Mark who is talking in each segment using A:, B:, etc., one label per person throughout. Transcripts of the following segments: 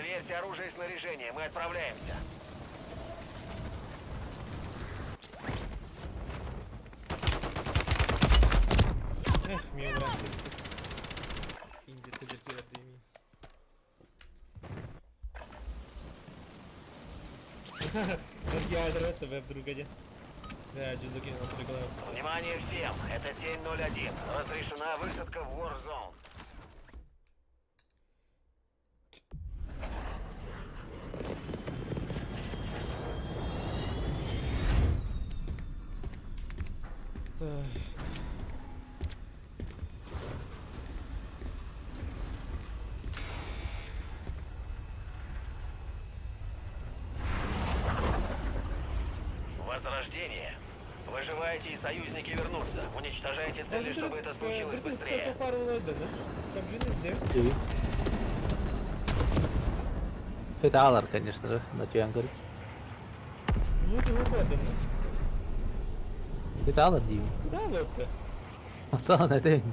A: Проверьте оружие и снаряжение, мы отправляемся.
B: Mio İnce verdiğimi. Я это тебе вдруг один. Да, чудаки нас прикладывают.
A: Внимание всем, это тень 01. Разрешена высадка в Warzone.
B: Так.
A: Возрождение. Выживаете и союзники вернутся. Уничтожайте цели, чтобы это случилось быстрее.
B: Toparlanırdı ne? Kabrini de.
C: İyi. Fedalar, конечно же, на Тюангере.
B: Ну ты выпаден, ne?
C: Fedalar diyeyim.
B: Да, лотте.
C: Hata ne deyin?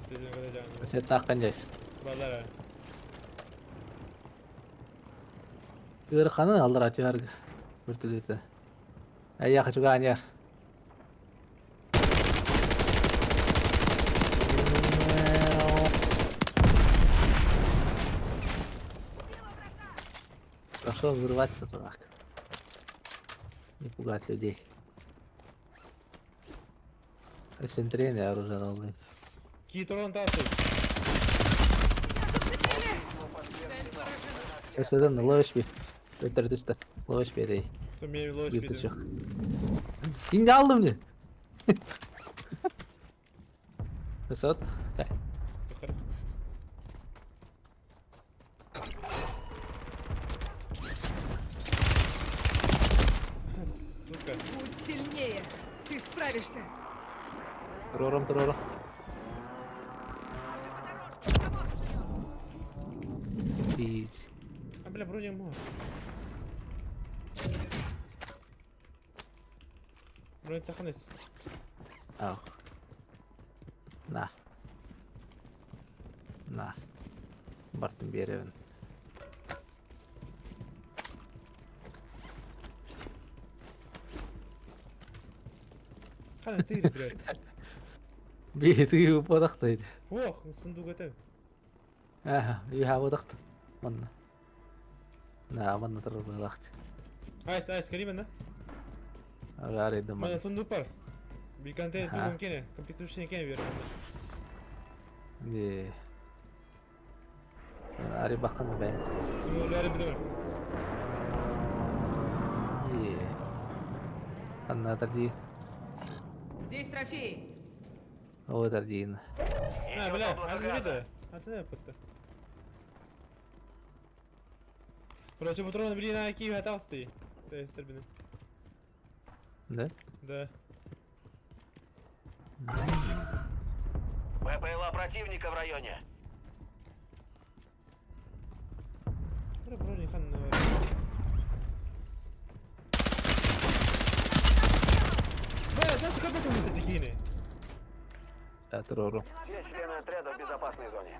B: Dediğine kadar canım.
C: Sen takkancayız.
B: Vallahi.
C: Irkanı alır açar. Bürtülüydi. Ayya kaçı ganyer. Пошел вырываться так. Не пугать людей. Концентрение оружия новое.
B: Китрон тасый.
C: Сейчас это на лошадь. Öldürdüster. Loş vereyim.
B: То мне лось
C: Bir
B: пидем.
C: tuçuk. Şimdi aldım ne? Mesut. Gel.
B: Sıkır. Сука.
D: Будь сильнее. Ты справишься.
C: Duruyorum duruyorum. Easy.
B: А бля, вроде мог. Вроде таханес.
C: Al. Nah. Nah. Bartın bir yere ben.
B: Хана ты, блядь.
C: Bir tüyü badaktaydı.
B: Ох, сундук это.
C: Aha, bir hava badaktı. Manna. Nah, manna terus badaktı.
B: Айс, айс, Каримен, да?
C: Araydım
B: Mana
C: ben.
B: сундук бар. Bir контейнер
C: Ага.
B: туган кене, компьютершine кене берем.
C: İyi. Arayı bakın be.
B: Ты уже араб думаешь?
C: İyi. Anladı değil.
D: Здесь трофеи.
C: O da değil.
B: А,
A: Идёт
B: бля, а
A: облако
B: ты
A: газа.
B: это? А ты не пытта. Короче, патроны были на Киеве оталстые. То есть, тербины.
C: Ne?
B: Да.
A: ВПЛА противника в районе.
B: Брони хан. Бля, знаешь, как это мы такие?
C: Ya duruyorum.
A: Все члены отряда в безопасной зоне.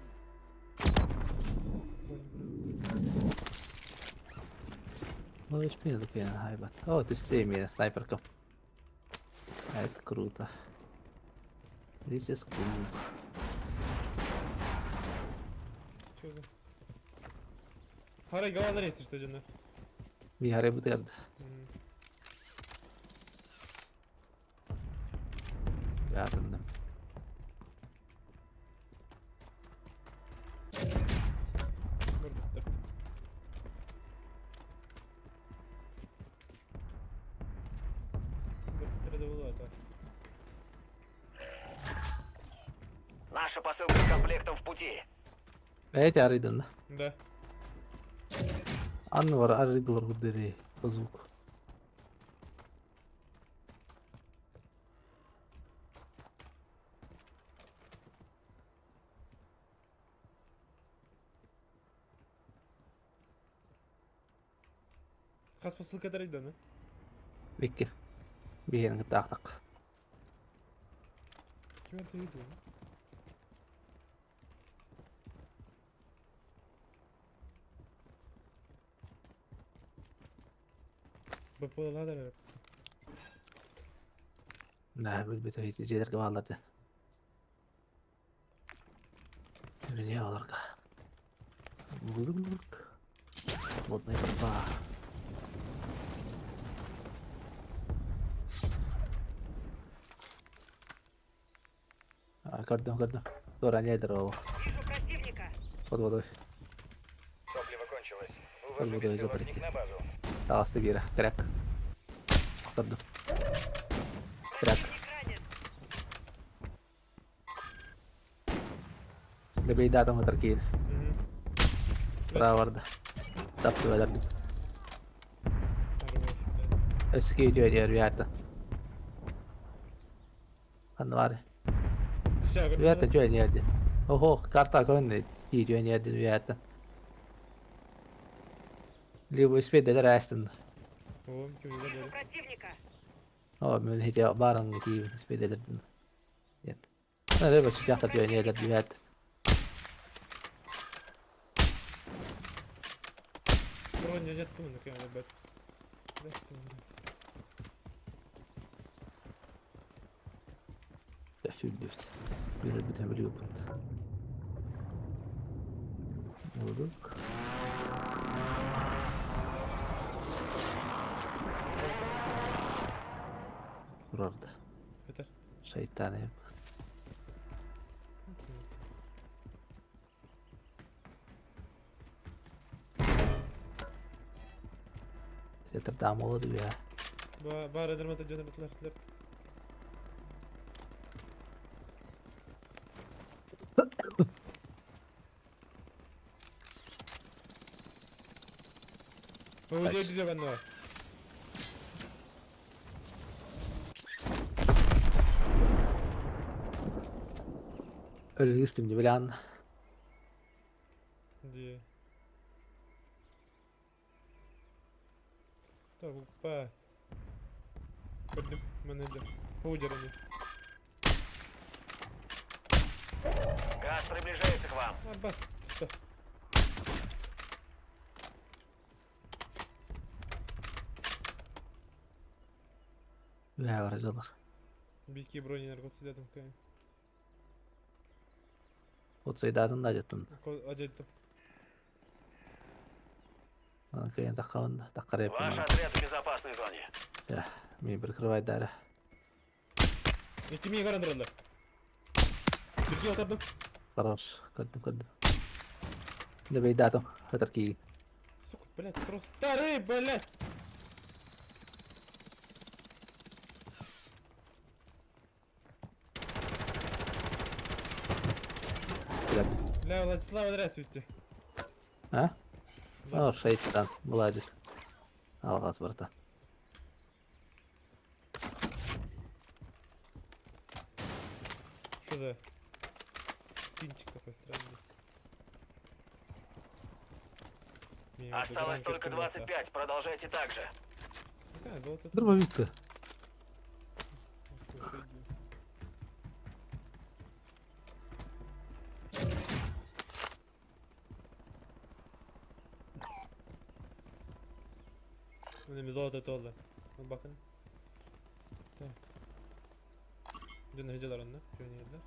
C: Ну, спина пена, хайбат. О, ты стример, снайперка. Это круто. This is cool.
B: Чё за? Харай галадар есть, что жена.
C: Bir hare bu derdi. Yardımdım.
A: Наша посылка с комплектом в пути.
C: Evet arıydın.
B: Да.
C: An var arıydılar bu deri. Bozuk.
B: Kas pasıl kadarıydı onu.
C: Vikki. Bir yerini taktık.
B: Kim erteliydi onu? Bapolalar herhalde.
C: Ne bilbete yeticiler kıvalladı. Dünya olarak. Bulduk. Modna yaparsa. Gördüm. Doğru nedir o?
D: Вижу противника.
C: Под водой.
A: Топливо кончилось.
C: Под водой
A: Выводи
C: запрыгни.
A: беспилотник на базу.
C: Dağıstı geri. Crack. Gördüm. Crack.
D: Противник ранен.
C: Lebih datang ke Turki.
B: Hı hı.
C: Bravo vardı. Taptı verdik.
B: Araba şimdi.
C: Eski gidiyor bir yerde. Kan var.
B: Dışarı
C: Bir yerde join yerde. Oho, karta koyun gidiyor yerde bir yerde. Libu ispede rastında.
B: Oğlum kim bilir
D: Вижу
B: böyle.
D: противника.
C: O ben hiç barang ki ispedelerden. Yani. Ne böyle çıkacak da join yerde bir yerde.
B: Bron yacattım onu kıyam elbet. Restim onu.
C: Ya şu düft. Bir tane biliyor bunu. Vurduk. Burada.
B: Yeter.
C: Şeytan yok. Yeter tam oldu ya.
B: Bari edilmedi jeneratörler. O şey diyor bende var.
C: Öyle istimci bilen.
B: Diye. Tamam bak. Gördüm ben öyle. Hucar onu.
A: Газ приближается к вам.
B: Ha bas. Sta.
C: Ya var acılar.
B: Bir iki bronyeler kotsiliyordum kıyam.
C: Ot sayıdadın da acıttın.
B: Acaydım.
C: Bana kıyın takavın takkar
A: Ваш
C: yapayım.
A: отряд в безопасной зоне.
C: Ya, mi bir kırvay dara.
B: İki mi yakarandırırlar. Bir iki oturdum.
C: Karar. Kaddım. Ne beydadım. Hatar ki.
B: Сука, блядь, просто старый, блядь. Бля, Владислав, здравствуйте.
C: Ha? Or şeytan. Bulacı. Algaz burada.
B: Что за скинчик такой странный? Меня вот
A: Осталось
B: ранкер
A: только
B: кинул,
A: 25. Продолжайте так же.
B: Какая золото?
C: Durma bitti.
B: Önümüz zolota oldu. Al bakın. Tamam. Dün hıcalar onlar. Şöyle yerler.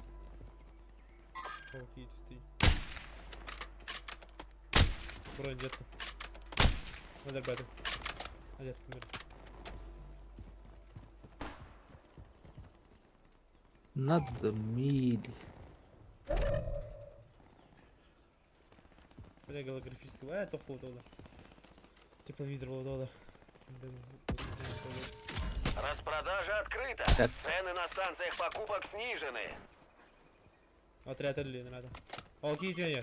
B: Çok iyi tüstü. Buraya yattım. Hadi bedim. Hadi yattım böyle.
C: Надо мили.
B: Бля, голографического. Топ oldu. Тепловизор oldu.
A: Распродажа открыта.
C: Так.
A: Цены на станциях покупок снижены.
B: Отряд öyle nerede? Al ki gidiyorsun ya.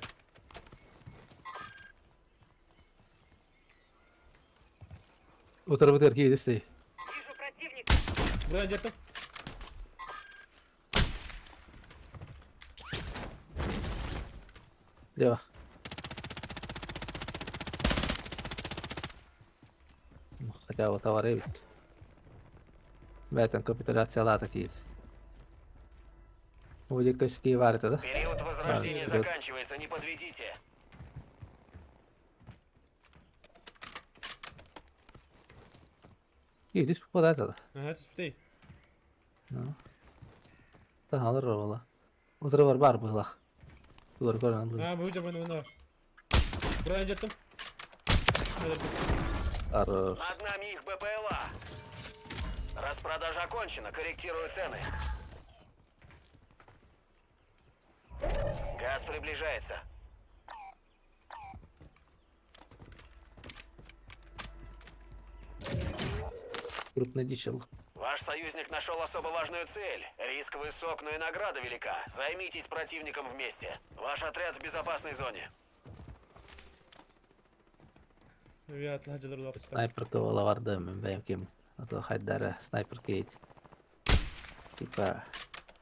C: O tarafı terk edildi.
D: Вижу противника.
B: Buradan yattım.
C: Leva. Чао, товары ведь. В этом капитуляция такие. Будет косяки варят, да?
A: Период возрождения
C: вперед.
A: заканчивается, не подведите.
C: İyi düz bu kadar da.
B: Aha tüspütey.
C: No. Daha alır valla. O sıra var bu lak. Dur gören
B: Ha bu hocam bana var. Buraya incettım.
C: Arır.
A: Над нами их БПЛА. Распродажа окончена, корректирую цены. Газ приближается.
C: Крупный дичел.
A: Ваш союзник нашел особо важную цель. Риск высок, но и награда велика. Займитесь противником вместе. Ваш отряд в безопасной зоне.
B: Ya hacılar ulap istem.
C: Sniper kovala vardı mı benimkim. Atıl haydara sniper keyit. Tipa.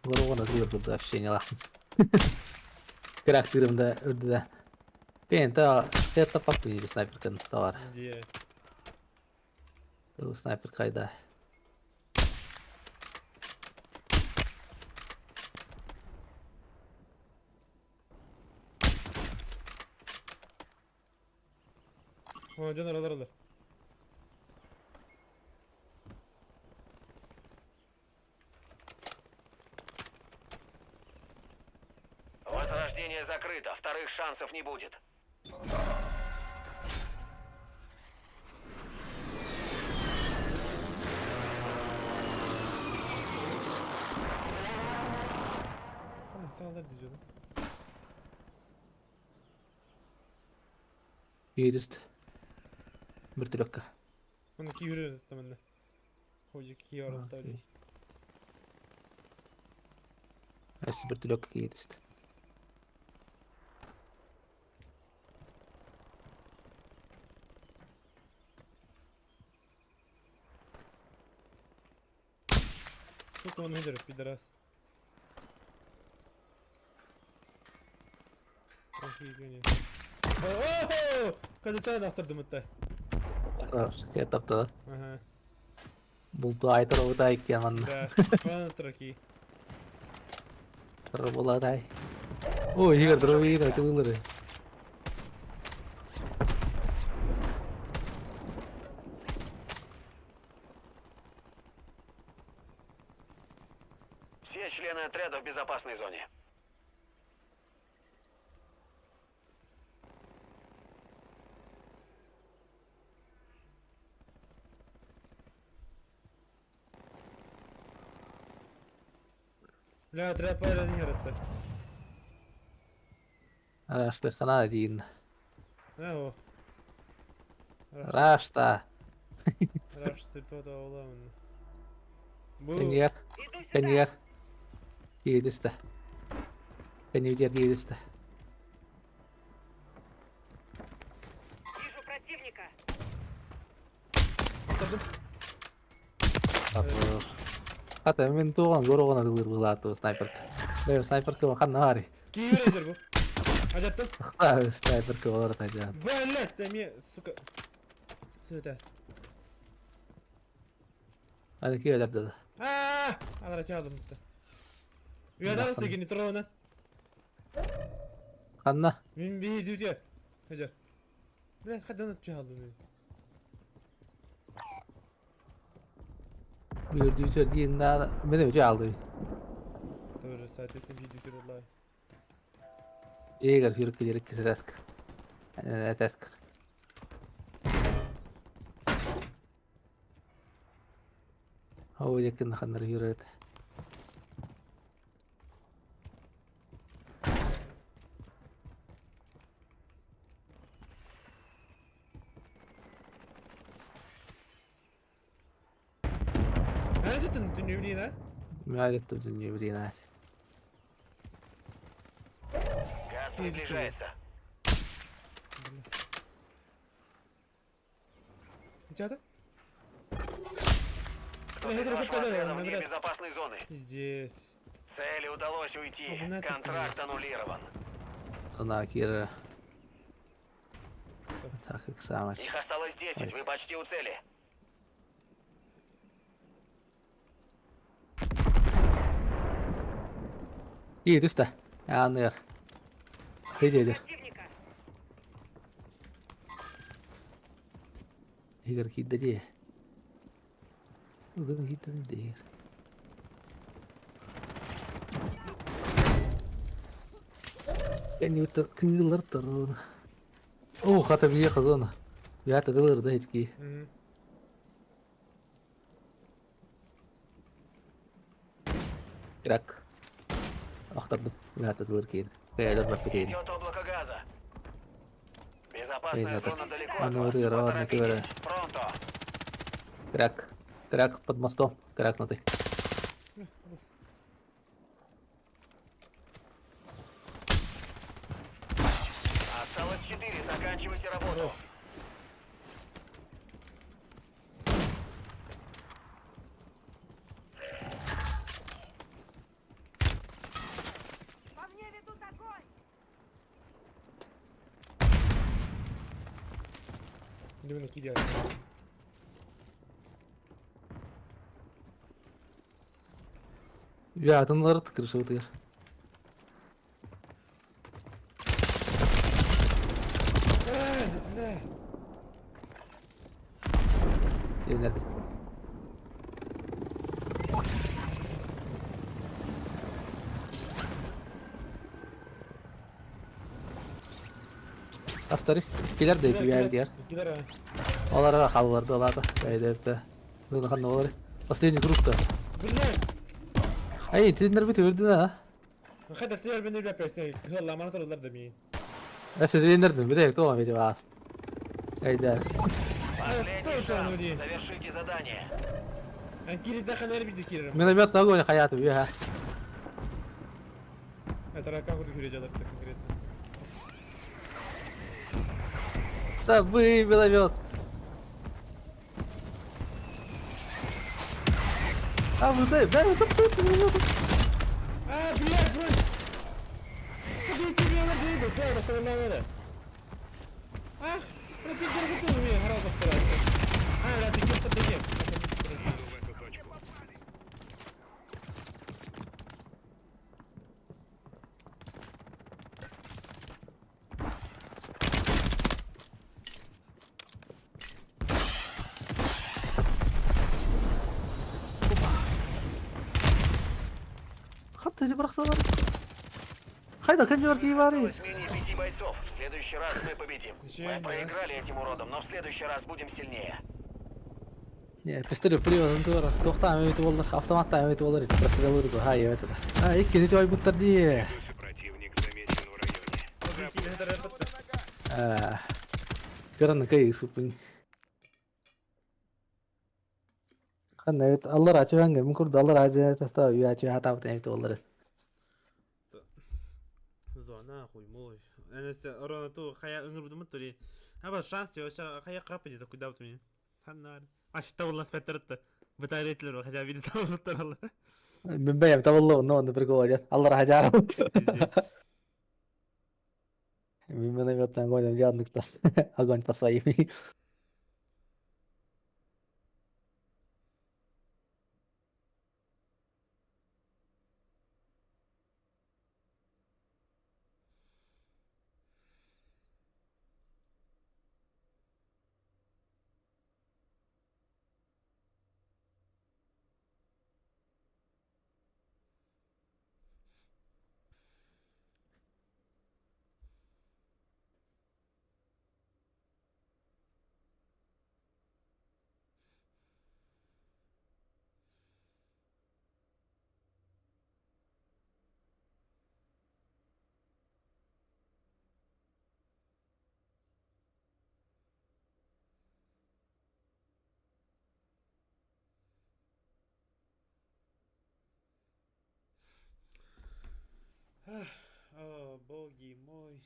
C: Vuruguna duyur burada fişeğini lak. Karakterimde ördüden. Ben ta ter tapak bir sniper kan da var.
B: Diye.
C: Bu sniper kayda.
B: Ha can aralar.
A: Возрождение закрыто, вторых шансов не будет.
B: Anahtarlar diyeceğim.
C: Yürüst. Bir tilokka.
B: Onu ki yürüyoruz tamamda. Hoca ki var orada.
C: Hepsi bir tilokka yürüst.
B: Тут он гидер, пидорас. Ох, ебаный. О-о-о! Казахстан автордым hatta.
C: Arar. Şey tapta.
B: Aha.
C: Buldu aytar o da iki yaman.
B: Да, falan traki.
C: Terbola day. Oh iya terus iya keluar.
A: Все члены отряда в безопасной зоне.
B: لا ترى بايرا نهي رتا.
C: Araş bir kana din.
B: ها هو.
C: Raşta.
B: راش ترتوى دا والله منه. بو.
C: Penyer.
D: Иду сюда.
C: Penyer. Yediste. Penyer yediste.
D: Вижу противника.
B: Atladım.
C: Hatta ben tuğan gorogona dılır bulato sniper. Ben sniper kı bakan nari.
B: Ki yürüyecek bu. Acaptım.
C: Sniper kı olur tacan.
B: Valla demiye suka. Söyle.
C: Hadi ki öder dedi.
B: Aaa! Ana çaldım bitti. Üyadan nasıl tekini tronan?
C: Kanna.
B: Min bir hediye diyor. Hacer. Bre kadın çaldım beni.
C: Bir düğür diyen daha beni önce aldı.
B: Doğru zaten video diyor vallahi.
C: Eğer yürük giderek keseresk. Ne tesk. هو يمكن خلنا يوريت
B: أنا جت الدنيا بني ذا.
C: ما عرفت الدنيا بدينا
A: Газ приближается.
B: إيش هذا؟
A: Кто-то
B: Я
A: из
B: только
A: вашего
B: подал,
A: отряда
B: он
A: вне
B: набирает.
A: безопасной зоны.
B: Здесь.
A: Цели удалось уйти.
B: 12
A: Контракт аннулирован.
C: أنا كير تحقق سامج
A: Их осталось 10, вы почти у цели.
C: İyi üstte. Anlıyor. Hadi hadi.
D: Противника.
C: Игорь хитрее. Угодно хитрый Игорь. Они вот кылар торон. О, хата бие хазона. Я та кылар да хитки.
B: Mhm.
C: Ирак. Ахтардым. Я та кылар кейді. Кайдар баппетейді.
A: Идет облако газа.
C: Эй,
A: Безопасная
C: надо.
A: зона далеко
C: А
A: от
C: ну
A: вас.
C: вот и ровно
A: Поторопитесь.
C: говоря.
A: Пронто.
C: Крак. Крак под мостом. Кракнутый.
A: Осталось 4. Заканчивайте работу.
B: Хорош.
D: По мне ведут огонь.
B: Дивно кидає.
C: Я тынлар tıkırışı tıkır.
B: Ne?
C: Nerede? Astarif. Kiler de bir yer.
B: Gider ha.
C: Olara kalvardı olarda. Kaydı. Bunu kan olur. Aslı grupta.
B: Bunlar.
C: Ay, tinler bitirdi ha.
B: Хадar tiyar beni rap etse. Hılla bana sordular da mi.
C: Aslı tinler bir de tamam bir cevap. Kaydı.
A: Последний
B: точно,
A: шанс.
B: Нури.
A: Завершите задание.
B: Ben kiri dakika nereye bildik kiri.
C: Мен bir atla gol hayatı bir ha.
B: Это рака куру кiri cadar конкретно.
C: Да выбил овет. А вы да, это
B: Aa bir yer bro. Hadi kiriyorlar değil de. Doğru doktorlar öyle. Ah. Bunu bir kere kutu mu ya? Harap doktorlar. Ha la dikkat et dikkat.
C: Hatta bıraktılar. Hayda kan jorki var ya.
A: Осталось менее 5 бойцов. В следующий раз мы победим.
B: Ничего
A: Мы
B: не, да?
A: проиграли этим уродам, но в следующий раз будем сильнее.
C: Ya pistol yapıyor doğru. Toktan evet olur. Avtomattan evet olur. Pistol olur bu. Hayır evet. Ha ikinci ay bu tardi.
E: Противник замечен в районе.
B: Hadi kiri kadar yaptı.
C: Ah. Gören kayı supun. Kan evet Allah razı olsun. Ben kurdu Allah razı olsun. Tabii ya çi hata evet evet olur.
B: Zona хуй мой. Она все ровно то хая ыңгыр будем тори. А бас шанс те оша хая капы dedi куда вот меня. Ханнар. Ашта والله спеттерт. Батаретлер var. Haja bir tavuklar Allah.
C: Ben bayım tavallo no onu bir gol. Allah razı olsun. Ben bana bir tane gol yandıklar. Agony pasayım.
B: О, боги мой.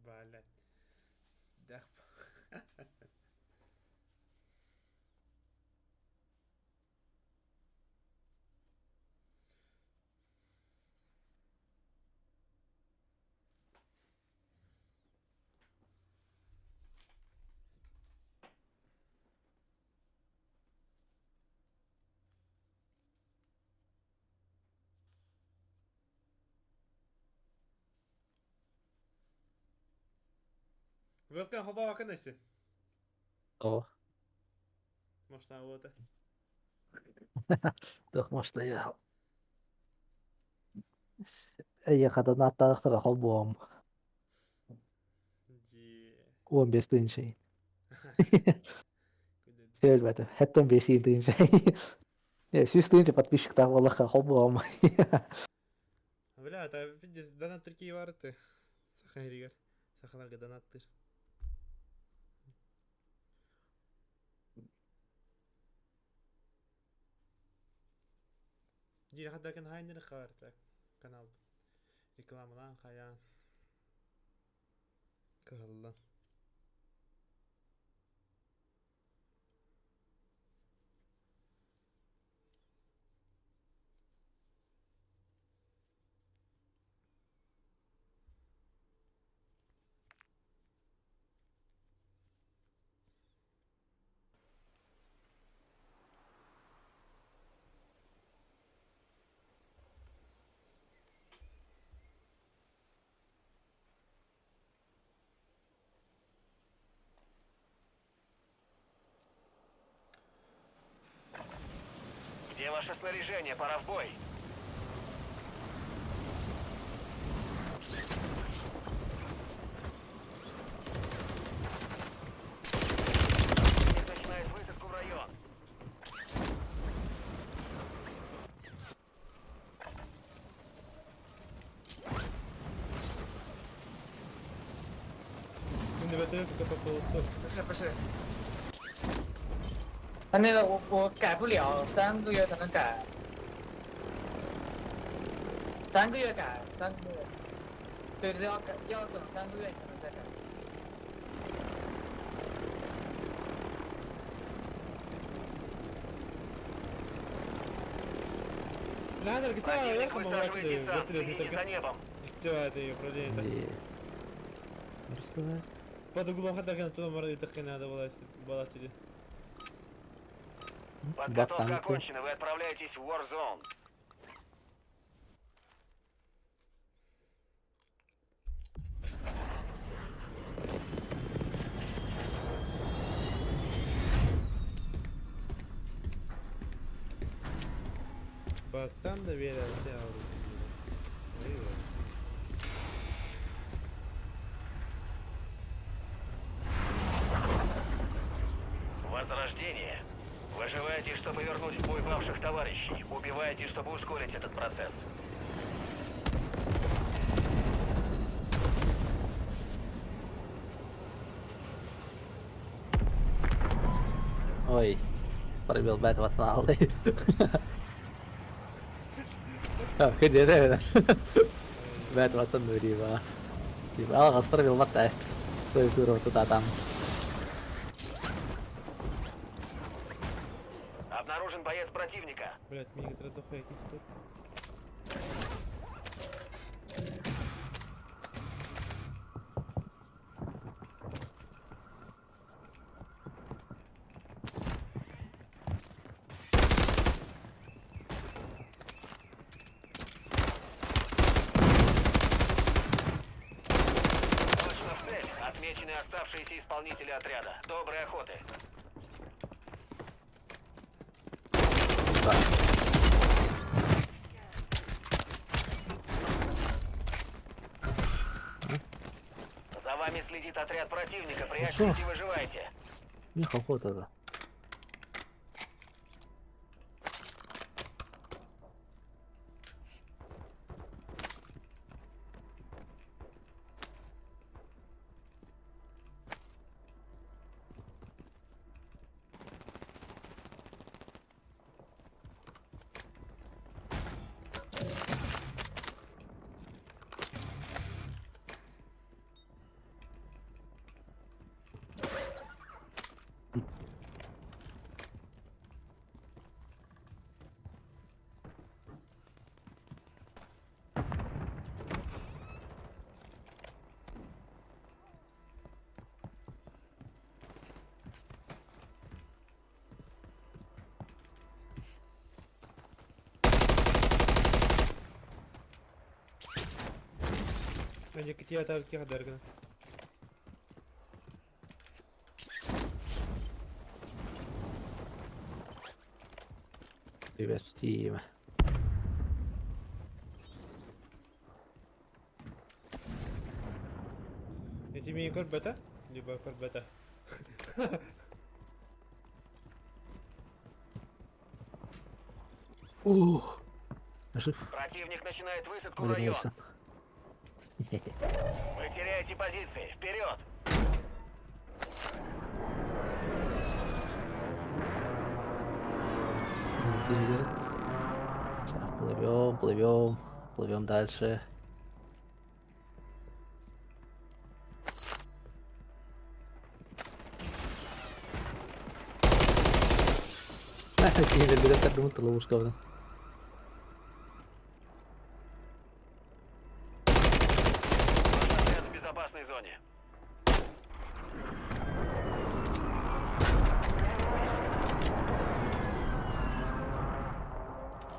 B: Vale. Dach. Вилка хобава канесі.
C: О,
B: Можна бути.
C: doch måste jag. Jag hade nattat för honom
B: Ді.
C: om bäst sig. Selvä, hette on besiin sig. Ja systeemse подписчикта валаха honom.
B: Бля, та видиш, донат такі варти. Сахарігар. Сахаларга донаттыр. Ди хадда кен хайнер хаварта. Канал. Рекламалан хая. Кыһылла.
A: Где ваше снаряжение? Пора в бой. Противник начинает высадку в район.
B: Він не витримав, тільки попав.
F: 不是不是，他那个我改不了，3个月才能改，3个月改3个月，对对，要等3个月才能再改。
B: Ладно, гитара,
A: Противник
B: верхом
A: высаживает
B: бачили,
A: десант.
B: вертолет
A: Следите
B: только
A: за небом.
B: диктувати її управління.
C: Ди. Просто
B: Под углом хадда кен туда морали таки надо балачили.
A: Подготовка
C: Бахтанку.
A: окончена. Вы отправляетесь в Warzone.
B: Batan da bir yere şey avrucu. Eyvah.
A: Возрождение. Выживаете, чтобы вернуть в бой павших товарищей. Убиваете, чтобы ускорить этот процесс.
C: ой. Пробил бэт вот на алды. Kerja deh kan. Bad button tuh di bawah. Di bawah caster bil mat test. Tuh turun tuh tatang.
A: Обнаружен боец противника.
B: Блять, мені треба дохуя якийсь тут.
A: Точно в цель. Отмечены оставшиеся исполнители отряда. Доброй охоты. За вами следит отряд противника. Прячьтесь и выживайте.
C: Миха вот это.
B: Önce kitiye atar ki kadar gına.
C: Hyvä tiimi.
B: انت مين كربته؟ اللي بقى كربته.
C: Ух. Жив.
A: Противник начинает высадку в
C: Блин,
A: район.
C: Нельсон.
A: Вы теряете позиции. Вперед!
C: Едет. Сейчас плывем дальше. Кинули, бля, так думаю, ловушка.
A: Ваш отряд в безопасной зоне.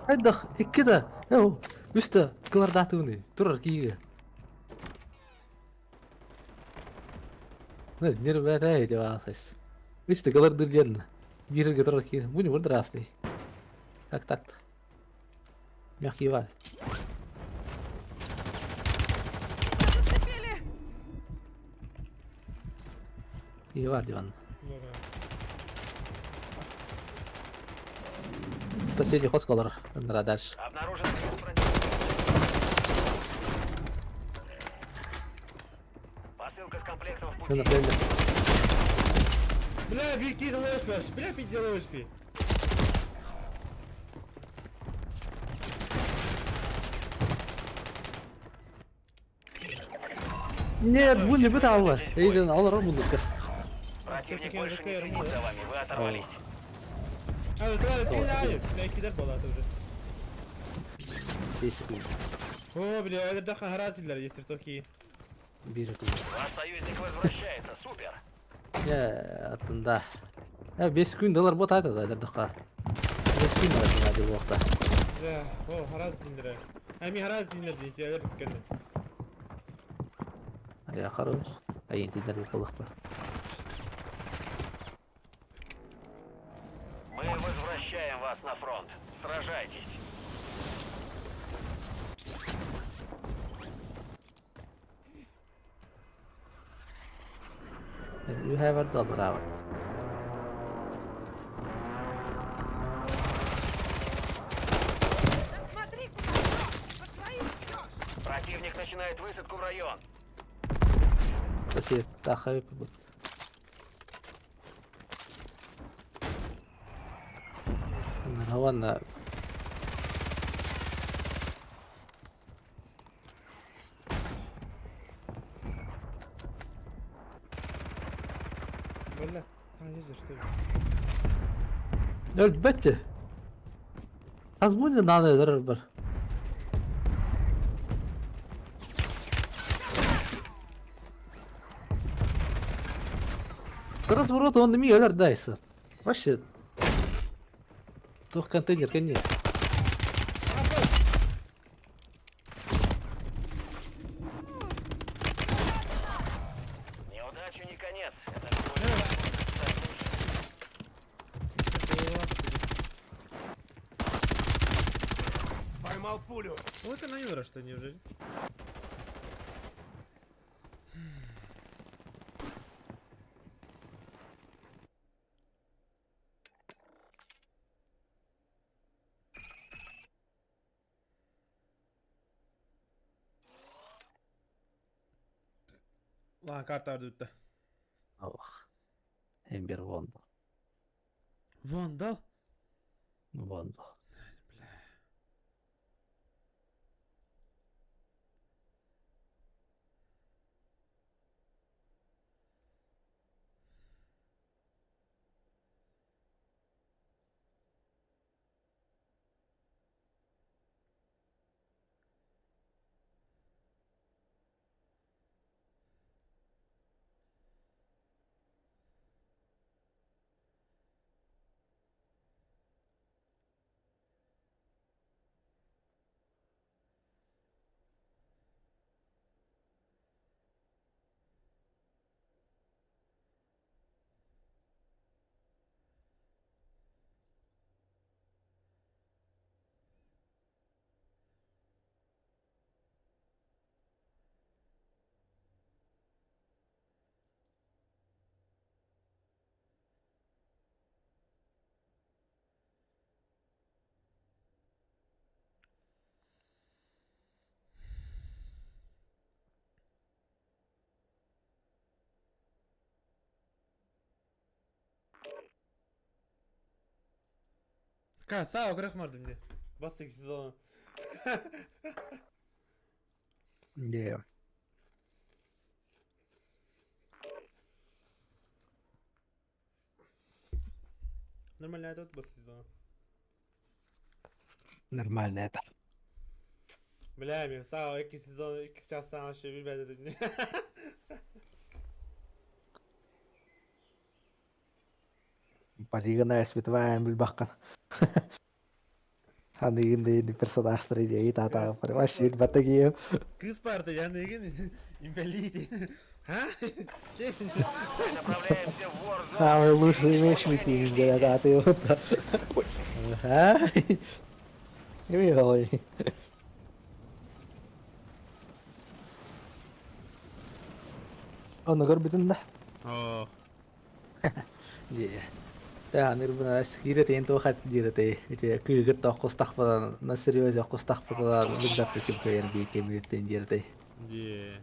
C: عندك كده اهو وستا كلر دعتوني ترى كيغا نير بقى يا جماعة اساس وستا كلر دي الجنة بيرجع ترى كيغا بني ورد راستي تك ميحكي بالي ايه بالي وانا تسيدي خد كلر انا داش
A: Обнаружен противник. Посылка с комплектом в
C: انا
A: пути.
C: بلند
B: بلا بيكي الله يسبس بلا في ديال يسبي.
C: нет بني بتاع الله ايه ده الله رب لك
A: Противник
B: Все-таки
A: больше не
B: АДК
A: следит за вами. Вы оторвались.
B: هذا ترى في عايف لا كده بولات وجه.
C: بيسكي
B: هو بلا هذا دخل هراسي اللي يصير توكي.
C: بيرك
A: Ваш союзник возвращается. Супер.
C: يا التنضاح بيسكوين دولار بوت هذا الدقة بيسكوين دولار في هذا الوقت
B: لا هو هراسي ندري. امي هراسي ندري انت هذا بتتكلم.
C: يا خروج اي انت درب الوقت
A: Мы возвращаем вас на фронт. Сражайтесь.
C: you have a dollar hour
A: Противник начинает высадку в район.
C: بس يتأخر ببط هو أنا
B: ولا تعال يجي اشتغل.
C: البته حسبوني إن أنا أقدر разворот он ми öler daysa. Вообще. Тух контейнер конец.
A: Неудача не конец. Это всего лишь
E: Поймал пулю.
B: Вот это на Юра, что неужели? Lan kartlar döttü.
C: Oh. Hem bir Vondo.
B: Vandal.
C: Vondo.
B: Sağ ol, bırakmadım diye. Bastık siz onu.
C: Yeah.
B: Нормально, это вот bastık siz onu.
C: Нормально это.
B: Bilemiyorum, sağ ol, iki sezon, iki şahstan aşağı bir ben dedim.
C: Полигона испытываем бульбакан. Hani персонаж идеи тата, понимаешь, вид батагию.
B: Kız parti yani gene invalidi. Ha? Şey.
A: Мы направляемся в Warzone.
C: Самый лучший мечник, да, ты вот. Ага. Милый. Он горбитин да.
B: Oo.
C: Iya. Tää on irvana kirjatiin tuo hati kirjatiin. Itse kyllä tohkos tahpata, na seriöisiä tohkos tahpata, lybbäppi kipkojen viikkeemiittiin kirjatiin.
B: Yeah.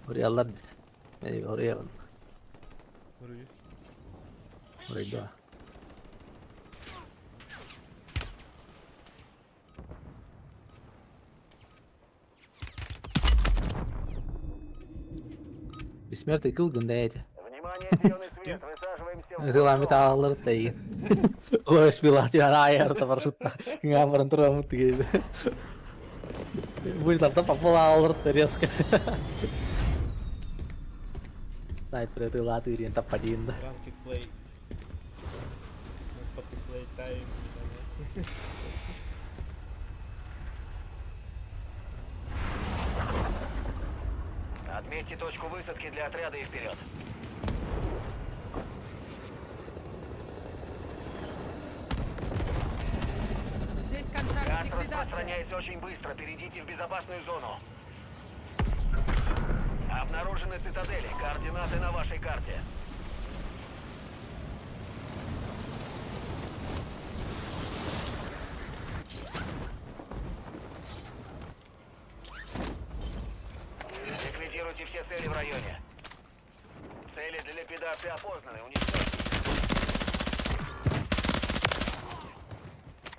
C: Oraya ei oraya
B: Vuruyor.
C: oraya doa. Бессмертный кылгын да эти.
A: Внимание, зеленый свет. Высаживаемся в
C: Sillä
A: Warzone.
C: mitä allerttein. Lois pilaat ihan ajarta varsutta. Ngamaran traumattiin. Muistan tapa pola allerttein äsken. Sniper tuli tyyrien tapadinta.
B: Ranked play. Puppy play time.
A: Отметьте точку высадки для отряда и вперед.
D: Здесь контракт
A: Газ
D: ликвидации.
A: распространяется очень быстро. Перейдите в безопасную зону. Обнаружены цитадели. Координаты на вашей карте. Ликвидируйте все цели в районе. Цели для ликвидации опознаны. Уничтожьте.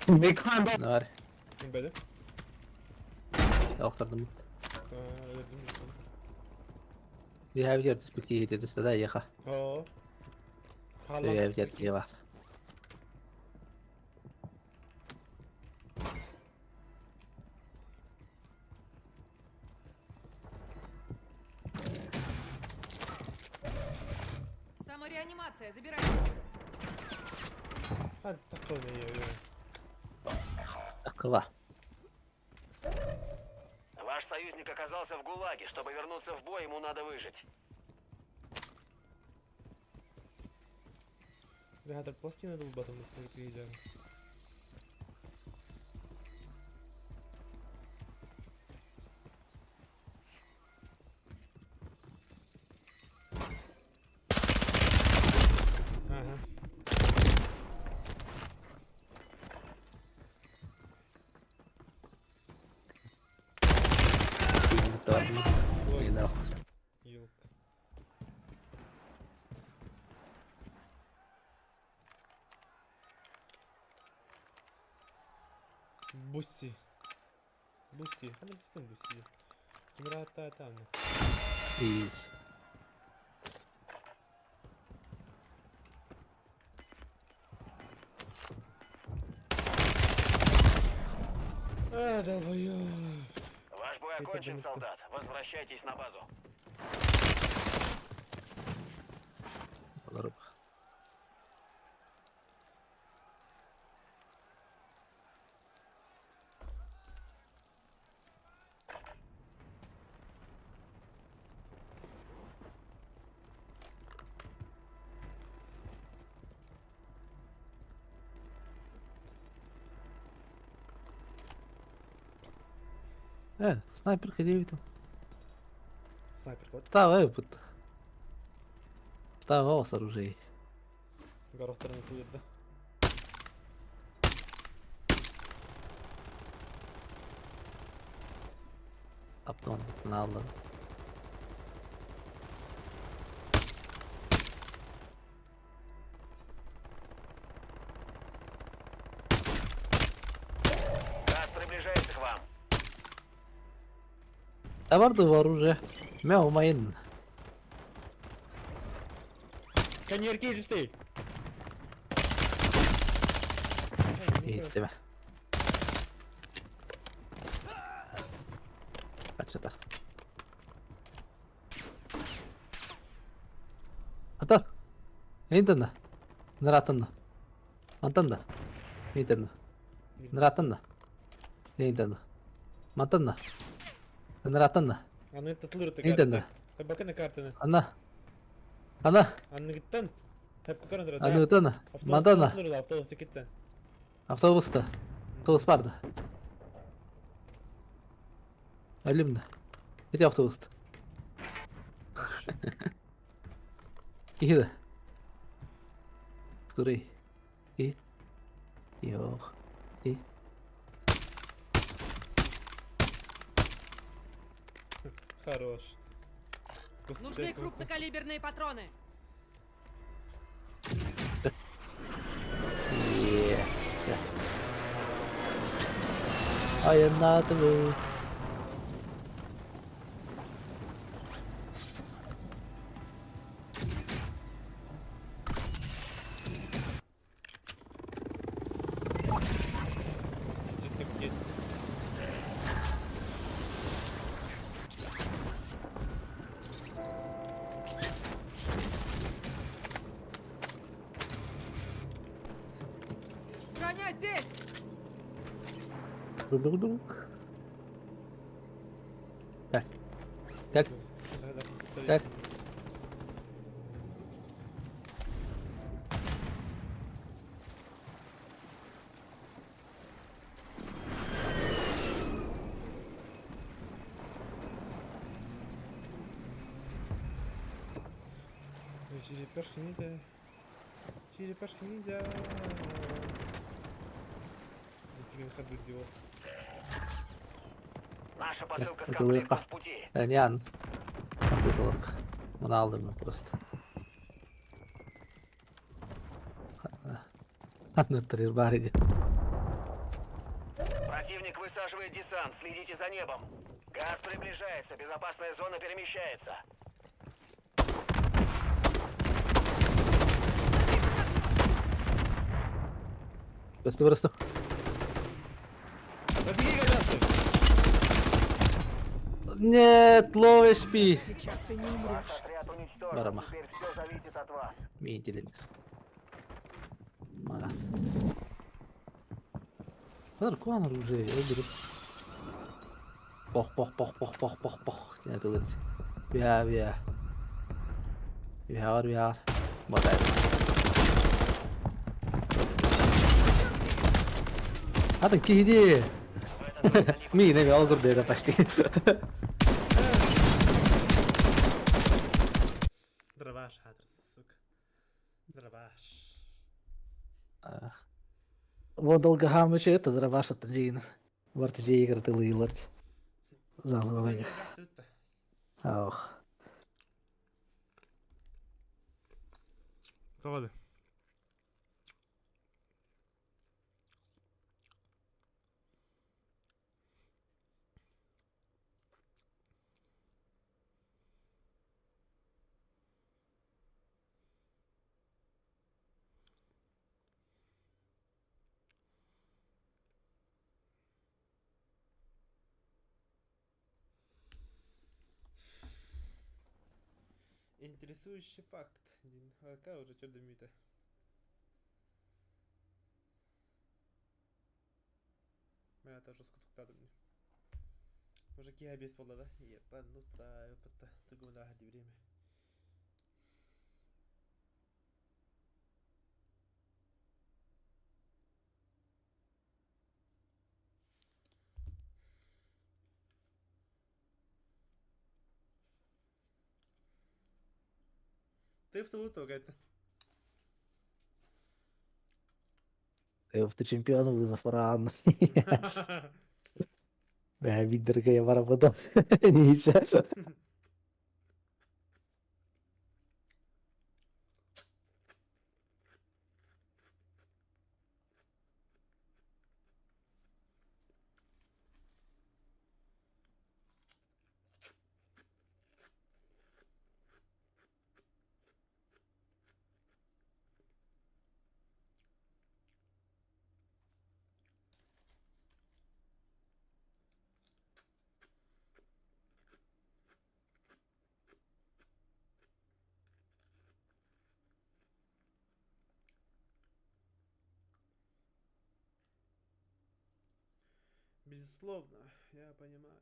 C: Ne var?
B: Kim böyle?
C: Yokturdum.
B: Öldüm.
C: Vi har gjort det spikket i det stedet jeg har.
B: Oo.
C: Vi har gjort det var.
D: Самореанимация, забирай.
B: Hadi takıl ne yiyor.
C: Akıva.
A: Ваш союзник оказался в ГУЛАГе. Чтобы вернуться в бой, ему надо выжить.
B: Ребята, пластины долбатым приезжаем. Ага.
C: И нахуй.
B: Ёлка. Бусси. Бусси. Hadi sıkın Bussi'yi. Kimira hatta tamam.
C: Easy.
B: А, долбоёб.
A: Ваш бой
B: Это
A: окончен,
B: было-
A: солдат. Возвращайтесь на базу.
C: Olur. Снайперка 9.
B: Снайперка. Вот
C: Става опыт. Става с оружием.
B: горох тарантует, да?
C: Аптон, алды. Да барду бар уже. Мяу майын.
B: Коньерки жүстей.
C: Иттеме. Качата. Ата. Эйндана. Наратанна. Антанна. Эйндана. Наратанна. Эйндана. Мантанна. Наратанна.
B: Аны татылыр
C: Эйндана.
B: Bakın kartını.
C: Анна. Анна.
B: Anne gittin. Hep kukarın durdu.
C: Анна. Мантана.
B: Avtobüs gitti.
C: Автобуста. Автобус барды. Әлемді. Эти автобуста. Иді. Стурей. И. Йох. И.
B: Хорош.
D: Нужны крупнокалиберные патроны.
C: Аянатывы.
D: Броня здесь!
C: Дук-дук-дук. Как? Как?
B: Черепашки нельзя. Черепашки нельзя. Достигаем событий его.
A: Наша посылка с
C: это
A: комплектом
C: лыка.
A: в пути.
C: Нян. Компьютер. Bunu aldım ben просто. Anlatırır bari de.
A: Противник высаживает десант. Следите за небом. Газ приближается. Безопасная зона перемещается.
C: Просто.
B: Офигеть, гадасты!
C: Нет, low HP.
D: Сейчас ты не
A: Ваш
D: умрешь.
A: отряд уничтожен.
C: Барама.
A: Теперь все зависит от вас.
C: Мейделенdir. Maras. Kadar kuan оружие öldürüp. Poh. Yine kılıç. Bir var. Bakayım. Hadi kidi. Mine bir algır dedi taştı.
B: Дробаш, хатр, сука. Дробаш.
C: Вот долго хамыч это дробаш от джин. Варт джей игры ты лилат. Замылы. Ох.
B: Tavalı. Интересующий факт. Какая уже что дымит-то? Я тоже скутуктады мне. Мужики обез болды, да? Ебануться, опыта. Ты гуля ходи время. Ты в тылу какая-то.
C: Ты чемпион вызов ран. Я видер я поработал. Ничего.
B: безусловно, я понимаю.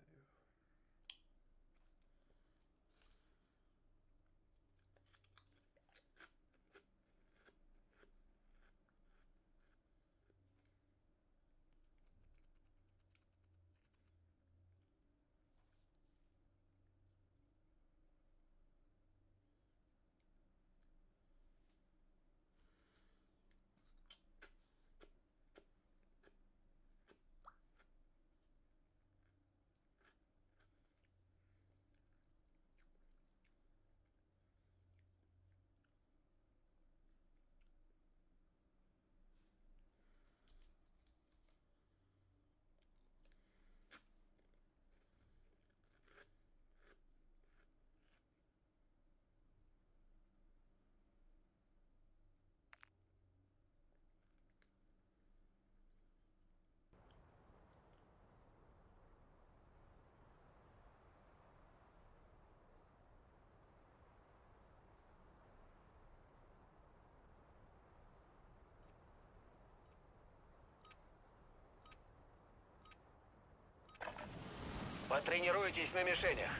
A: Потренируйтесь на мишенях.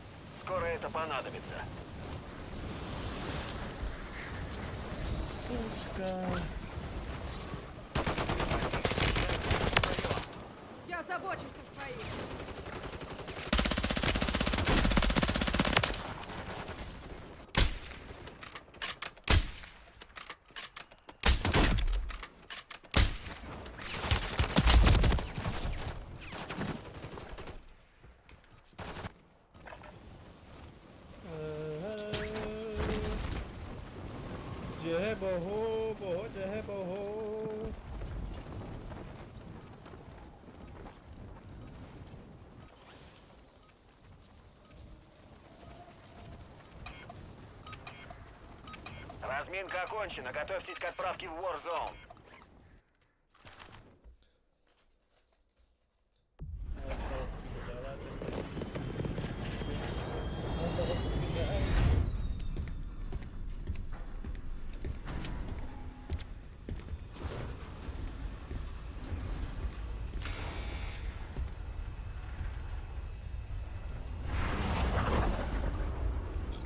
A: Скоро это понадобится.
D: Я забочусь о своих.
B: जय बहो बहो जय बहो
A: Разминка окончена. Готовьтесь к отправке в Warzone.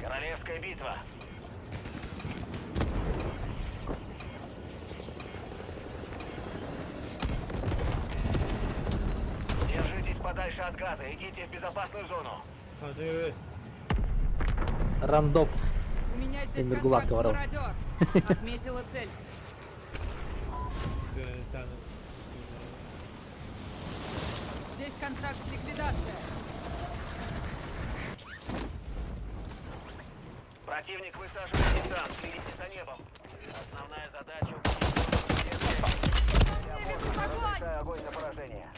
A: Королевская битва. Держитесь подальше от газа. Идите в безопасную зону.
B: Hadi
C: Рандоп.
D: У меня здесь
C: Эмир
D: контракт
C: Гулак говорил.
D: мародер. Отметила цель.
B: sen
D: Здесь контракт ликвидация.
A: Противник высаживает десант. Следите за небом. Основная задача — огонь на поражение.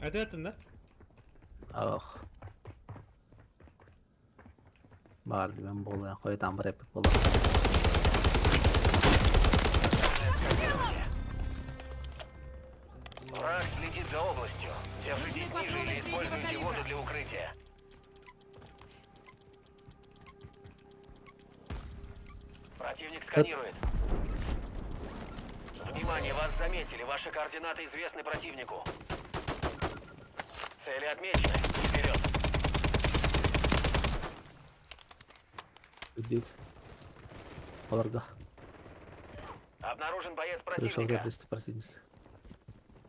B: Hadi atın da.
C: Ah. Vardı ben bola koy tam rap bola.
A: Враг следит за областью. Держитесь
D: Нужны
A: ниже
D: патроны
A: или используйте
D: среднего
A: воду
D: калибра.
A: для укрытия. Противник сканирует. Внимание, вас заметили. Ваши координаты известны противнику. Цели отмечены. Вперед.
C: Убить. Оларга.
A: Обнаружен боец
C: Пришел
A: противника.
C: в противник.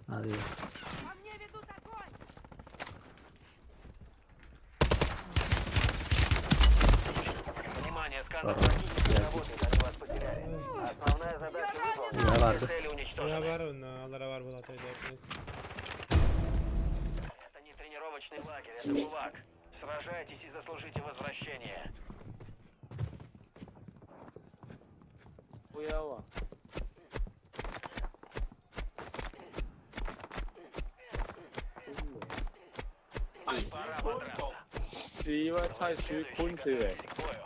C: Надо.
D: По мне ведут огонь.
A: Внимание, сканер
C: Ага.
A: противника
C: Я-
A: работает, они вас потеряли. Основная задача выполнена.
C: Я vardı.
A: Все цели
B: Ya
A: уничтожены.
B: var onun, Allah'a var bu latayı da.
A: Это не тренировочный лагерь, это ГУЛАГ. Сражайтесь и заслужите возвращение.
F: Хуяво.
A: Пора подраться.
F: 是ว่าใช่ชีวิตคุณสิเว้ย
A: К бою.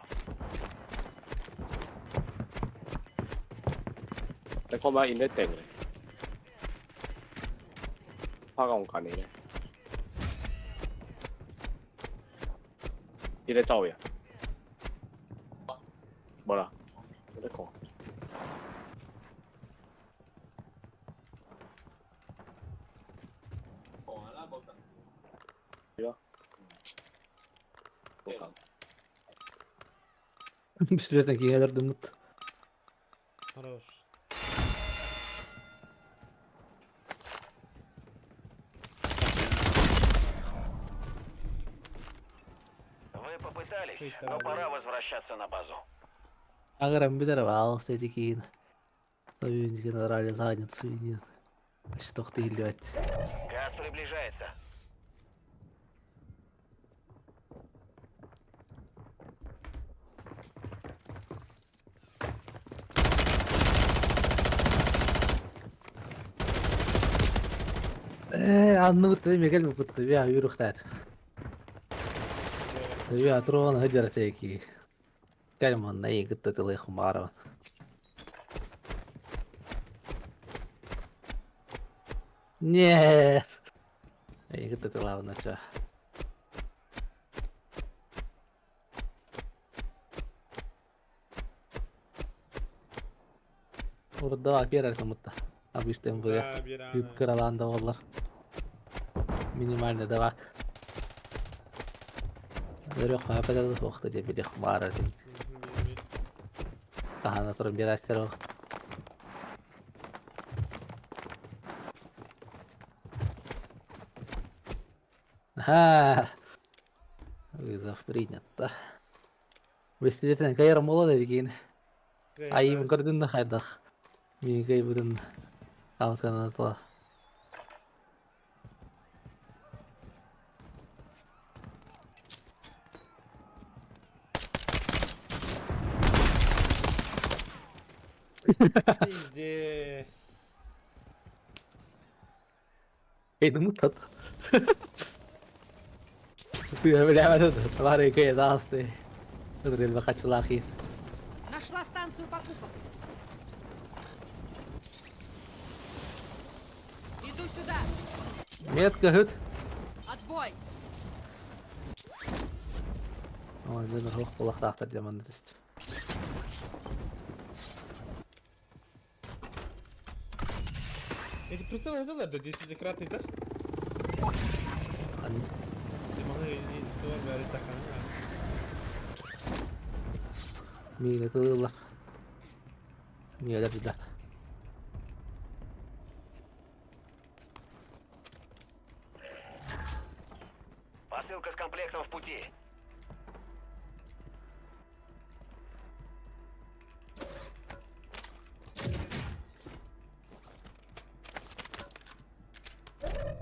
F: แต่เข้ามาอินได้เต็มเลย
G: 화가 온 거 아니냐? 이래 짜오야. 뭐라? 이래코. 이거? 뭐가?
C: Пистолетten kiinni mutta
B: Хорош.
A: Вы попытались,
B: Ой,
A: но
B: дорогой.
A: пора возвращаться на базу.
C: agarran pitää valsteeti kiinni. Toivinkin raadin saanut syyn. Sitten tohti hiljoit.
A: Газ приближается.
C: Annu mutta ei kelmi mutta vielä yrittää. Vielä troon hajar teki. Kelman näin että tuli humaro. Нет. Ei että tulee on näitä. Odottaa kierreltä mutta apisteen voi
B: Да, Бирана.
C: ykkörällä tavalla. Minimaalinen tavak. Верёха аппарат вахта тебе лихмара. Тахана пробирастero. Ага. Вызов принято. Выстрелительная карьера молоденький. А им гордын на хайдах. Мигай будем. Аутскана тла.
B: Пиздец.
C: Эй, ну мутат. Ты бля, это твари кей дасты. Это рельва хачлахи.
D: Нашла станцию покупок. Иду сюда.
C: Метка хут.
D: Отбой.
C: Ой, блин, рух полахтахта демонетист.
B: Эти прицелы это да, 10-кратный, да? Ты могли не говорить так,
C: Мина кылла. Не да да.
A: Посылка с комплектом в пути.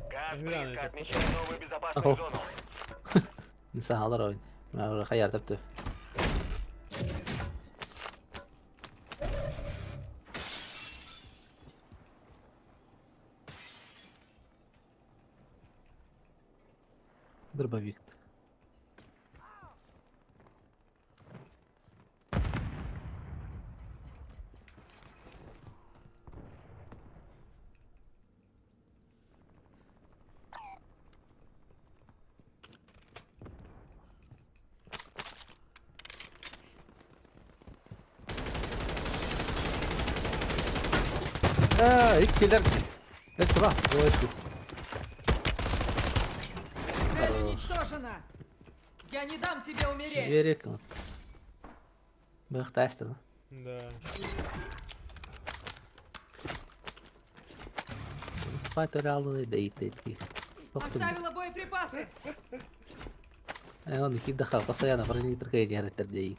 A: Газ
B: Мирана,
A: близко,
B: это
A: отмечаю новую безопасную
C: Ого.
A: зону.
C: Insan alır oyun. Ben oraya kayar taptı. Дробовик. İlk killer. Evet sıra. Evet.
D: Цель уничтожена. Я не дам тебе умереть.
C: Верик. Бах тесті.
B: Да.
C: Спать реально не йти.
D: Оставила боеприпасы.
C: Он их дохал, постоянно брони трекает я ретардей.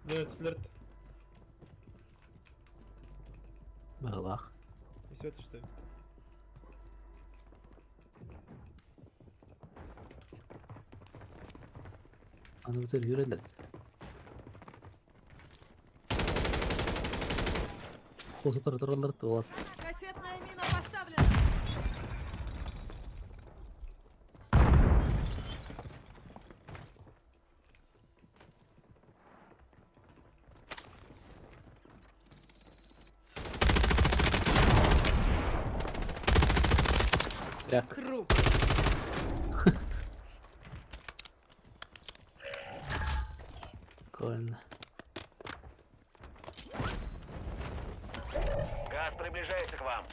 B: Делать флирт.
C: Бахлах.
B: И все это что ли?
C: Onu bitir yürüdür. Kosu taratorlar tuvat.
D: Кассетная мина поставлена.
C: Кряк.
D: Круг.
C: Прикольно.
A: Газ приближается к вам.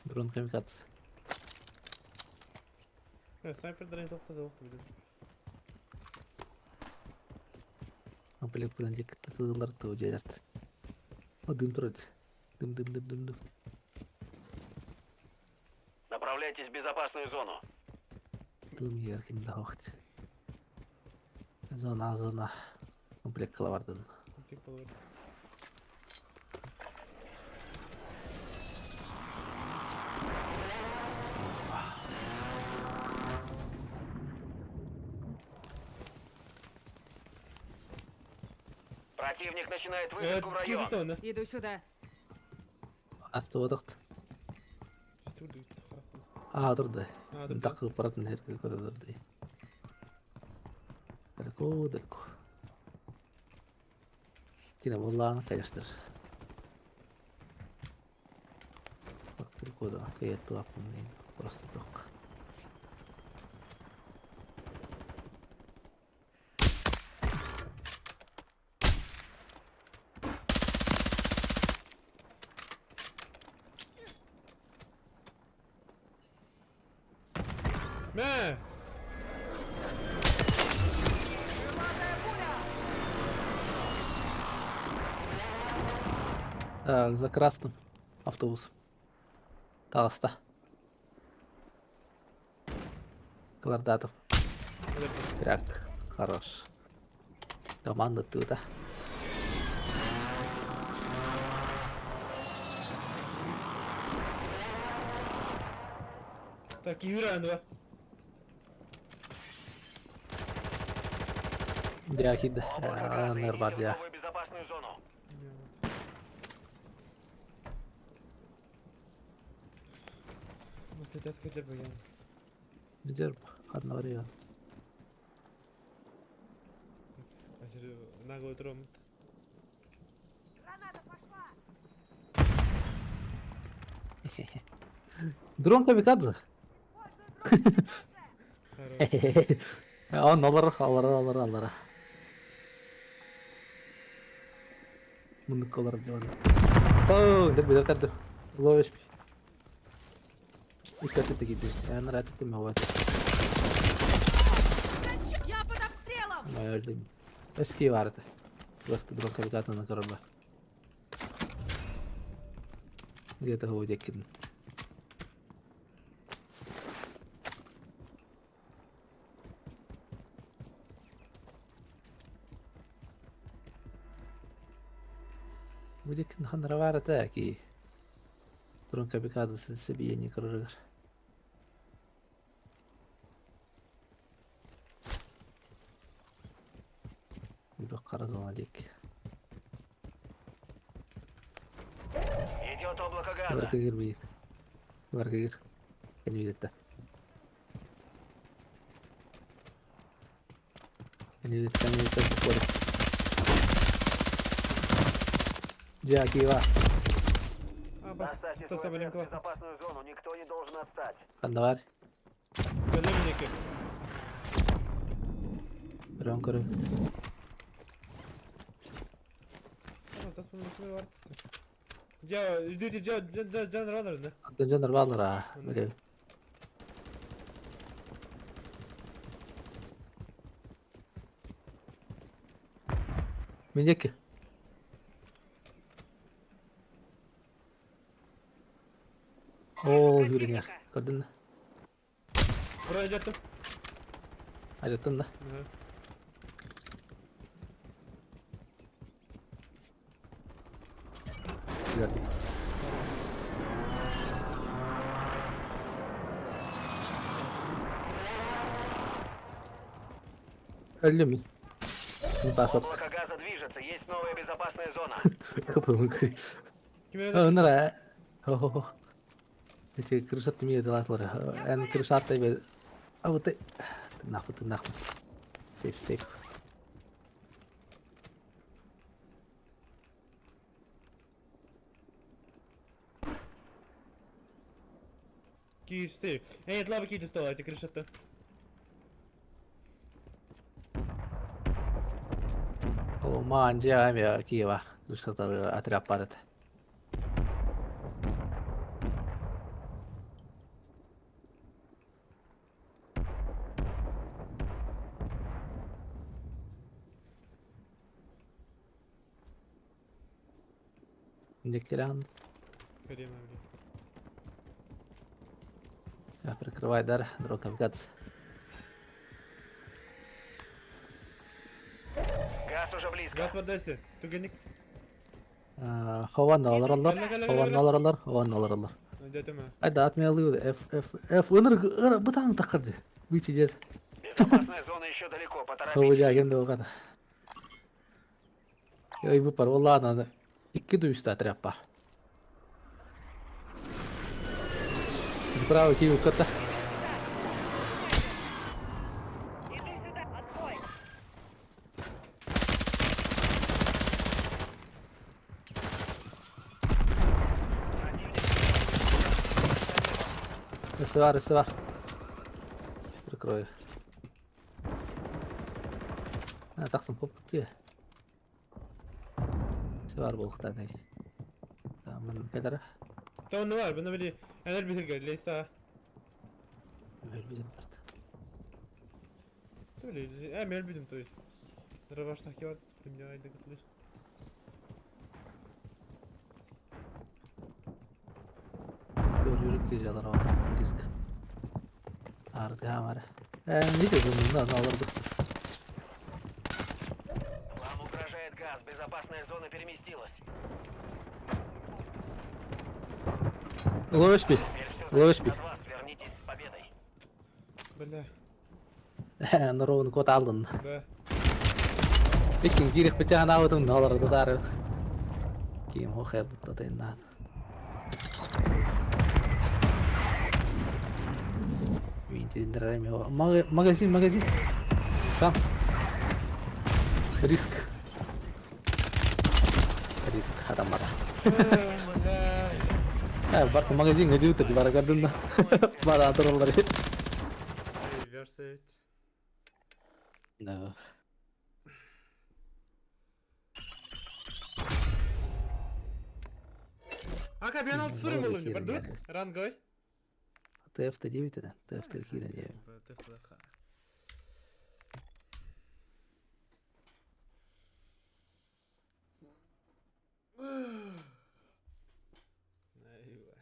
C: Дрон камикадзе.
B: Снайпердерин тоқтады оқты
C: Комплект bilen жекті тығылар тұғы жайларды. О, дым тұрады. Дым.
A: Направляйтесь в безопасную зону.
C: Дым егер кімді уақыт. Зона. Комплект қыла бардын.
A: Противник начинает высадку в район.
B: Кирдіні
D: Иду сюда.
C: Асты одықты. Тұрды. Тақы баратын жерге көді тұрды. Далеко. Кіне болағына қайраштыр. Далеко да қайетті апын дейін. Просто тоқ.
B: Мә!
C: Так, за красным автобусом. Таласта. Квадратов. Кряк. Хорош. Команда туда.
B: Так, Юран var.
C: Диахид.
A: Облако газа, идите в
C: Нербардия.
A: новую безопасную зону.
B: Nasıl test geçer bu yani?
C: Джерб. Одного района.
B: Aşırı nago oturum.
C: Дрон камикадзе. Он алар. Мunduk olarak devam. Dur. Ловишь. И как это гибель? Я нравится ты мовать.
D: Я под обстрелом!
C: Моя жизнь. Эски варты. Просто дрон камикадзе на корабле. Где-то его декин. وديك نحن روارة تاكي درون كابيكادة سلسبية كرر يدق رزان عليك
A: Идет облако газа.
C: وركير بيت وركير كان يدتا Джаки, ва.
A: Доставьте
B: Кто
A: свой
B: самый
A: отряд в
B: классный?
A: безопасную зону, никто не должен отстать.
C: Кандавар.
B: Bölümüneki.
C: Көрөм.
B: Ama tasmanın üstüne var. Can radarında.
C: Донжондар баалар билем. Менеки. О, юринер. Көрдүн да?
B: Buraya jattım.
C: Ажаттым да. Görдүм. Ölümüz. Basıp.
A: Облако газа движется, есть новая безопасная зона.
C: Kapımı kırıyor.
B: Kime
C: Ha, onlara. Ho. İşte kırışat mı yedi lan sonra. En kırışat da bir. Ama te. Tırnak. Safe.
B: Киев 4. Эй, тлаба киев стола, эти крышата.
C: О, маанжаам я Киева. Душатар отряд парит. Никелян.
B: Карема, блин.
C: Я прикрываю дар, друг навигация.
A: Газ уже близко.
B: Газ подайся. Туганик.
C: Хаван аларлар. Хаван аларлар. Хаван аларлар.
B: Дайте ма.
C: Айда атмаялıyor. F ınır bıtan takırdı. Biteceğiz.
A: Безопасная зона еще далеко, поторопитесь.
C: Kovacağım da o kadar. Ya bu par vallahi ana iki duyusta atrap var. Право Киев кота. Рисовар. Прикрою. Тақсым көп те. Рисовар болықтан ей. Тамын кәдір.
B: Tamam ne var? Bana böyle enerji bitir gel. Leysa.
C: Ölmeyeceğim artık.
B: Öyle. Hem ölmedim to есть. Ravaştaki vardı. Tıklayım ya. Ayda kutlar.
C: Yürüyüp diyeceğler ama risk. Artık hamara. Ne diyorsun bundan alırdık.
A: Вам угрожает газ. Безопасная зона переместилась.
C: Ловишь би.
A: Теперь все
C: Ловишь
A: зависит
C: би.
A: от вас. Вернитесь с победой.
B: Bля.
C: Наровын кот алдın.
B: Да.
C: Ekin girip bir tane aldım ne olurdu dar. Kim o hep tatından. Винтендерами его. Магазин. Шанс. Риск. Адамдар.
B: Bля.
C: Барты магазинге жібітті бара көрдің бара тұрылар.
B: Verset.
C: No.
B: Aka bir an altı sorayım oğlum. Bardu. Rangoy.
C: TFT 9'den. TFT 2'den diyeyim.
B: Eyvah.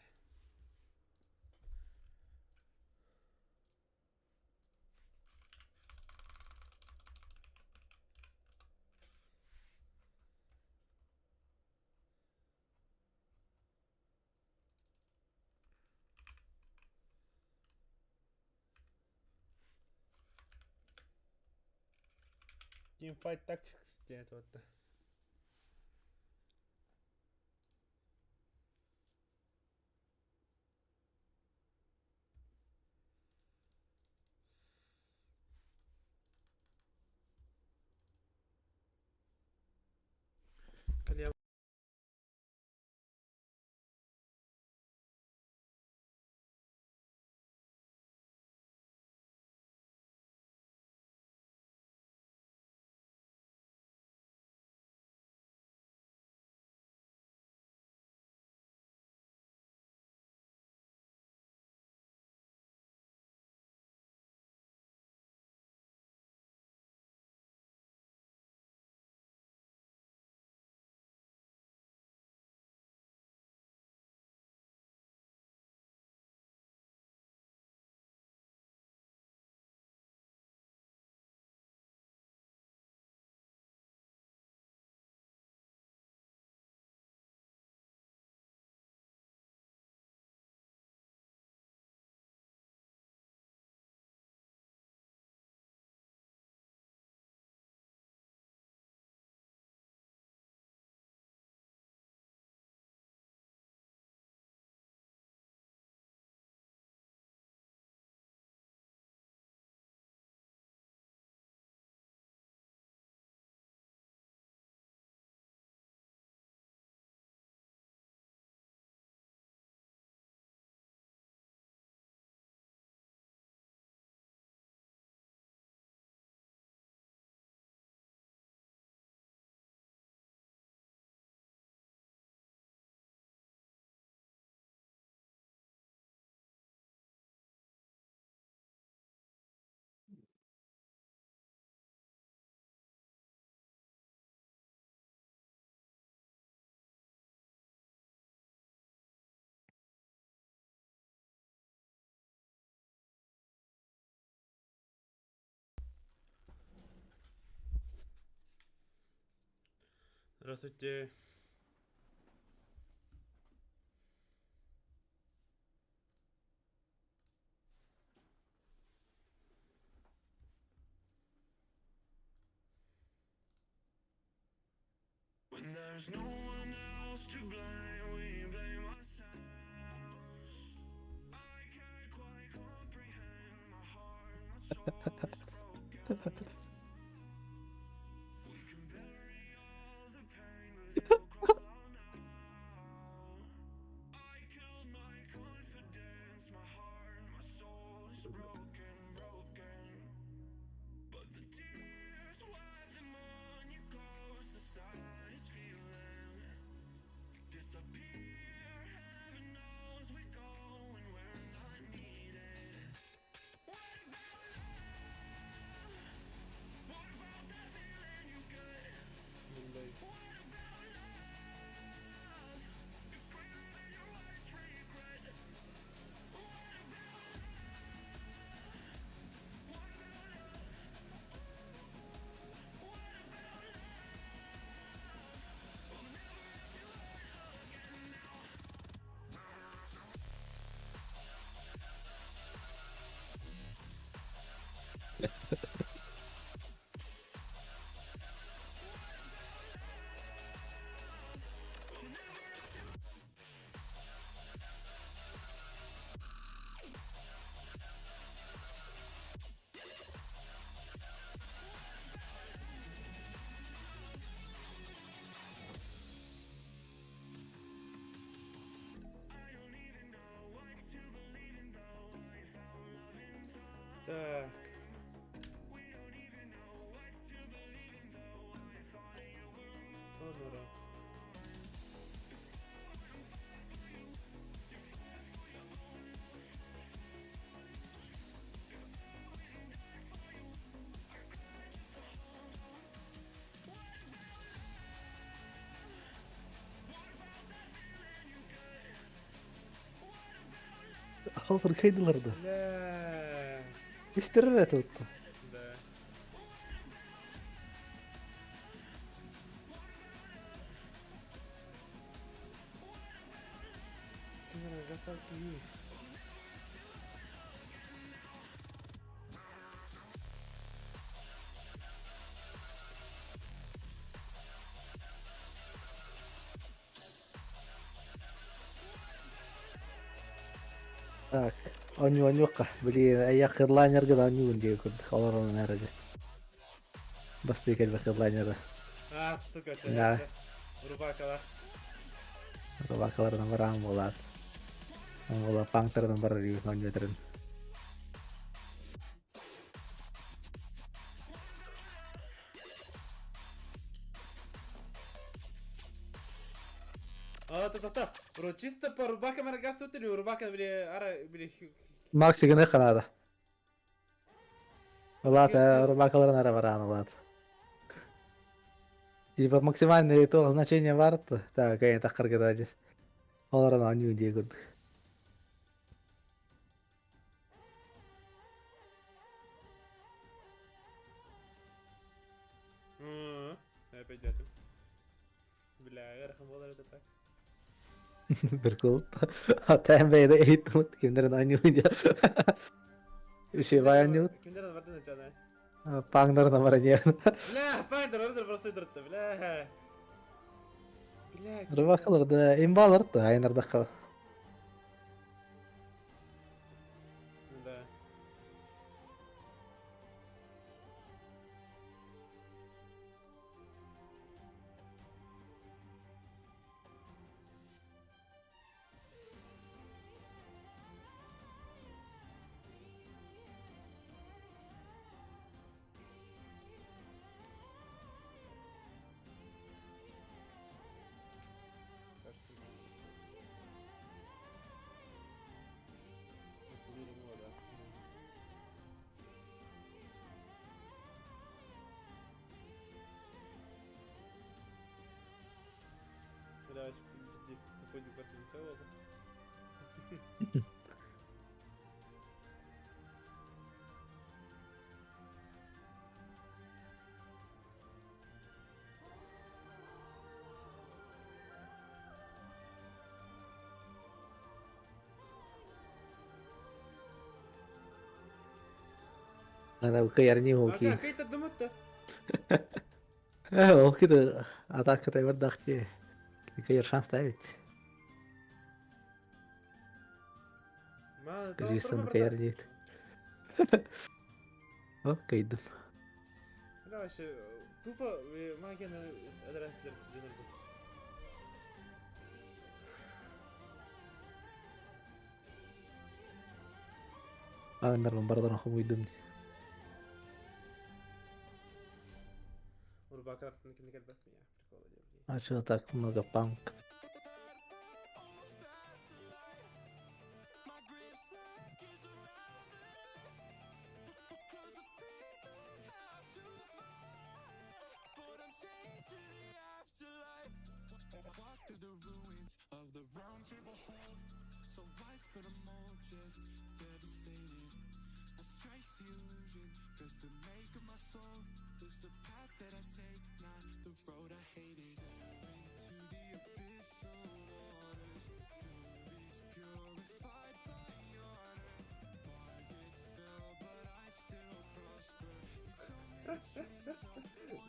B: Teamfight Tactics diye это вот. Здравствуйте. Так. Понуро.
C: Hazır kaydılarda.
B: لا.
C: İştirir et tuttu.
B: Да. Камера доставки.
C: Так. Оню кah. Beli ayak headliner gada onyu dia kod. Kalau orang naraja. Pasti kan headliner.
B: А, сука, что
C: Да.
B: это? Рубакова.
C: Bakalar nomor ambulat. Ambula pangter nomor di onyu tren.
B: А, та. Бро, чисто по рубака ме нагасвате ли? Рубака били, били...
C: Макси gene kanada. Ulat рубакалар нара баран улат. Типа максимальное то значение варт. Так, кайын такыр гада. Олардан оню dia kod.
B: Опять это. Бля, ярхан болар это так.
C: Berkult. Hatta beyde eğitim kimlerin onyu dia. Şey bayan yut.
B: Kimden de vardı ne çada?
C: Pangdar nomornya.
B: Бля, файдер, ордер просто идыртты, бля. Бля.
C: Rubakalar da imbalar da aynarda kal.
B: Да. Бля, здесь такой департамент целого.
C: انا بكيرني هو
B: ما كان
C: كي
B: كي تدمت
C: هو كده اعطاك كده يبدا اختي كير شانس تعبت
B: ما
C: كل
B: تضرب
C: جسم
B: بردا
C: كيرني اوكي يدم
B: لا وش توبا ما كان ادرس جنرال
C: انا برضه انا اخوي يدمني
B: ورباكرت يمكن كلبت مياه
C: عشان تاك ماجا بانك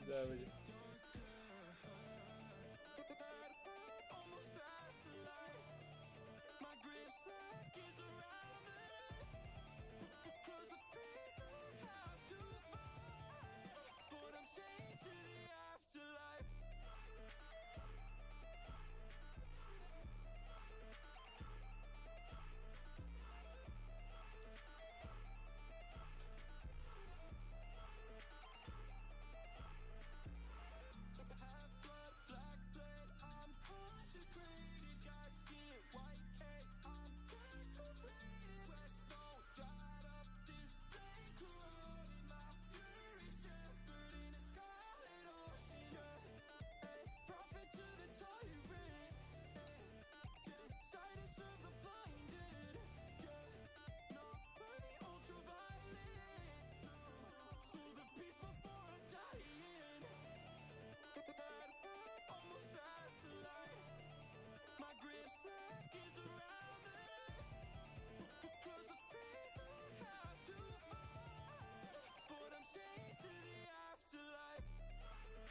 B: لا بجي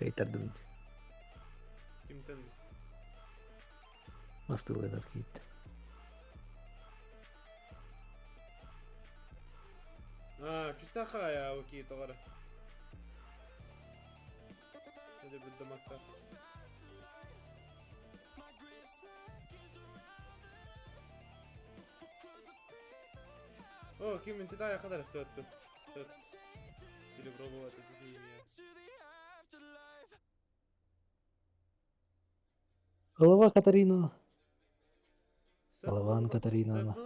B: كي تردمني كم تن
C: مستوى اكيد
B: بيشتاخا يا وكي تغرى هذا بالدمكة اوه كيم انت تاعي خضر السوت سوت اللي برافو تسيسيني
C: Голова Катарина. Голова Катарина.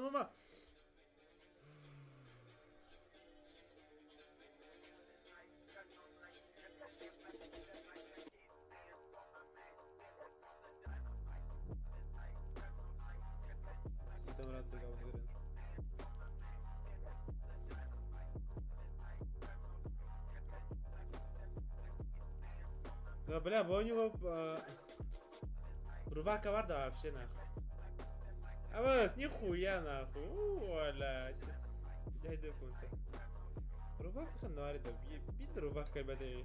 B: لا بلا بونيو رباكة واردة вообще нахуй. А вот нихуя нахуй. Вала. Дайду кунта. Рубака хануари да бит рубака баде.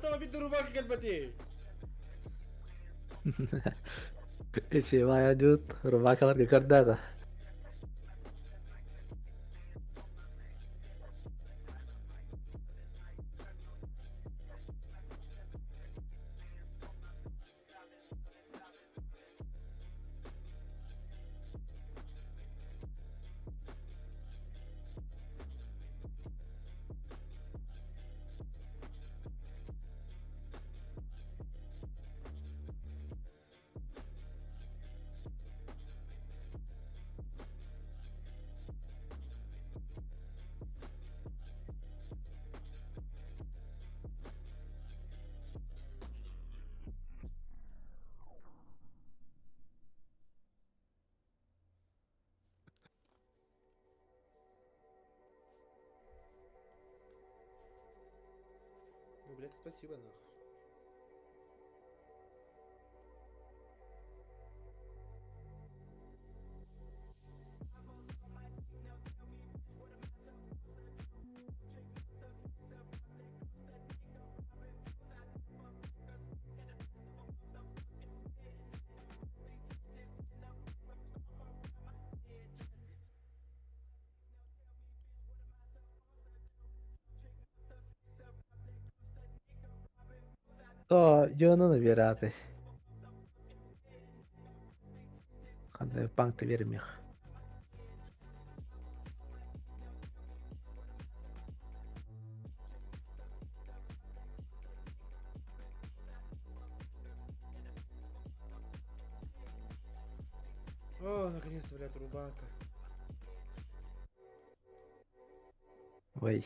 B: طبعا بده رباك قلبتي
C: Ece Maya Jut, rumah kalat ke kerda.
B: Ну, блядь, спасибо, нахуй.
C: Oh, yo no nabierate. Kanda pang tevirmih.
B: О, наконец-то, блядь, рубака.
C: Ой.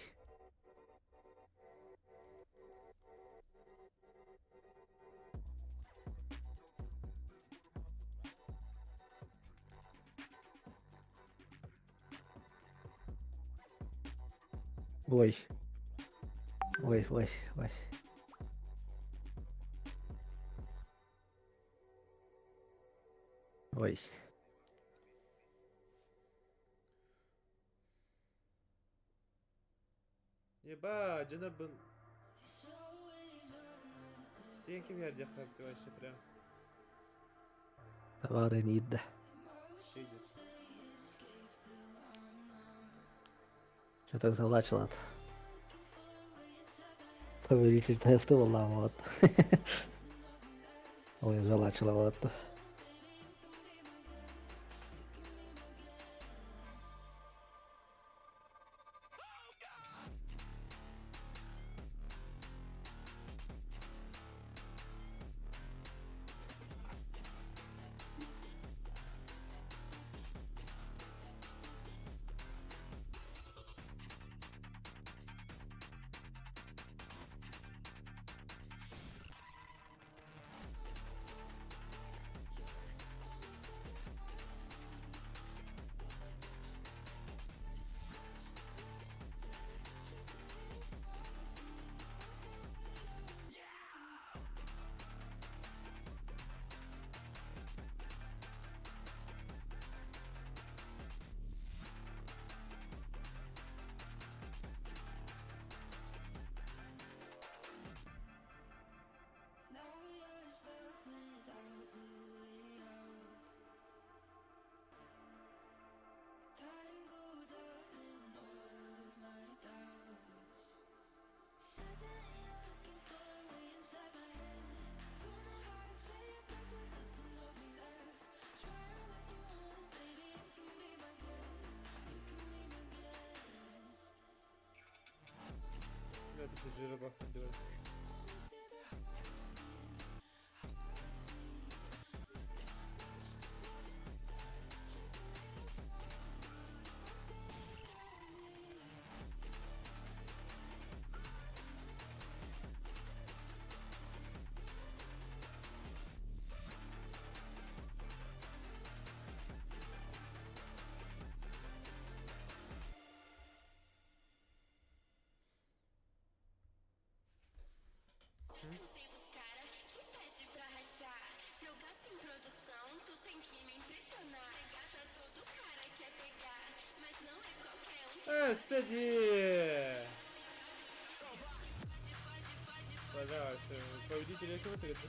C: Ой. Ой, ой, ой. Ой.
B: Ебать, Джанаб был... Sen kim yer yaktı вообще прям?
C: Товары нидда.
B: Щидит.
C: Что так залачило-то? Повелитель Тефта, вот. Ой, залачило вот.
B: Я буду жиробас набирать.
H: Sei dos cara que pede pra rachar. Se eu gasto em produção, tu tem que me impressionar. Regata todo cara quer pegar, mas não é qualquer um.
B: Эстеди! Пожалуйста, победитель этого трека.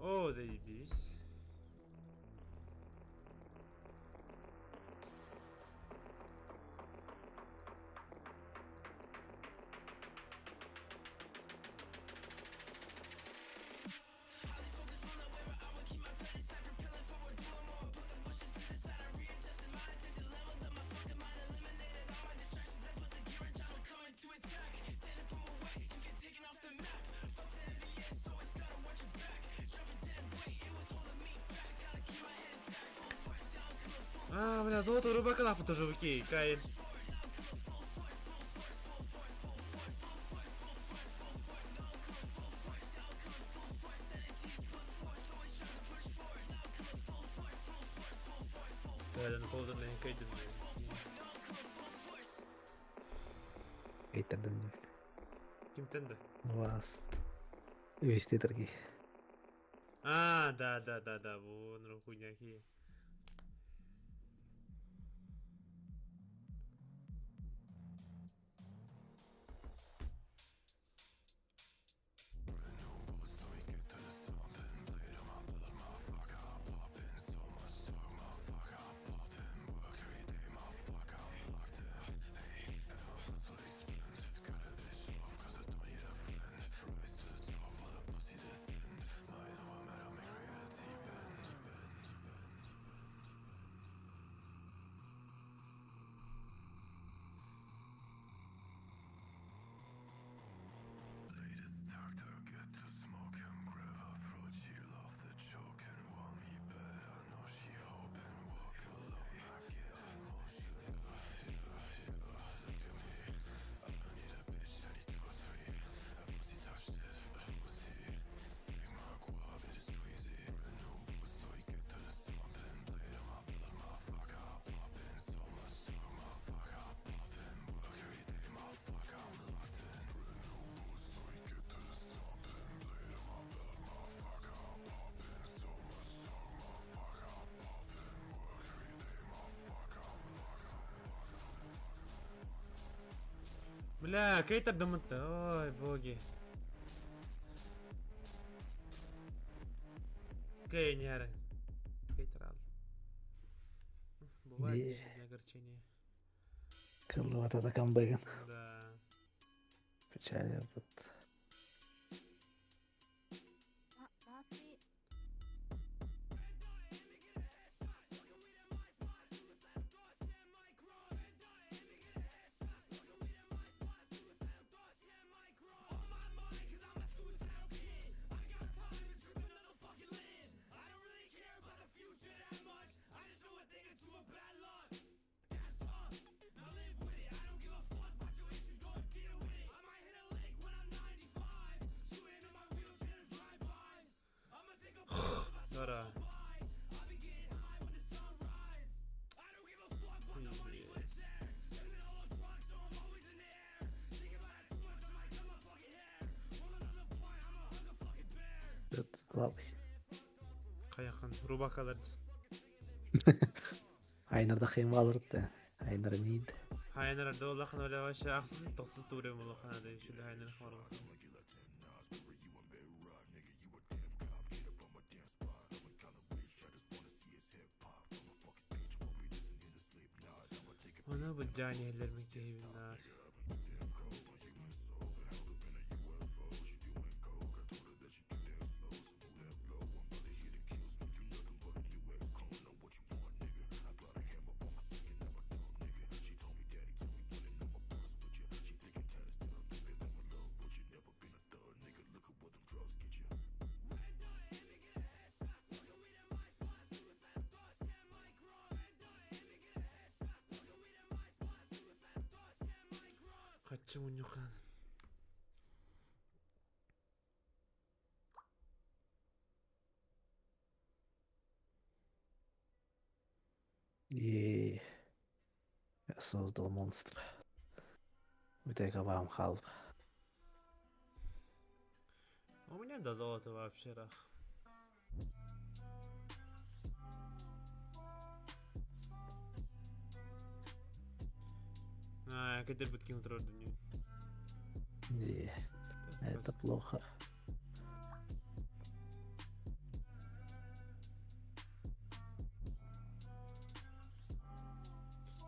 B: Oh, zajebiście. Бля, золото рубака нахуй тоже окей, Каин. Да, на поводу на Кайден.
C: Eita, Daniel.
B: Ким тенда?
C: Вас. Вести торги.
B: Да, вон, ну хуйня хи. لا كيتر دمنت اوي بوجي كاين يا كيتر على بوادي
C: Yeah.
B: огорчение.
C: Kıllı vatada kan bayın.
B: Да.
C: Печаль вот.
B: Дора.
C: Слабый.
B: Каяхан рубакалар.
C: Айнарда кыйын алыр да. Айнар нейді.
B: Хайнар доллахан оля ваша аксыз токсыз туры молохана да шул хайнар хорга. Ona bu caniyeler mi keyfinler? Kaçım unyukan.
C: И я создал монстра. Вытайка вам халп.
B: У меня до золота вообще рах. А, я хотел бы кинуть родину.
C: Не, это плохо.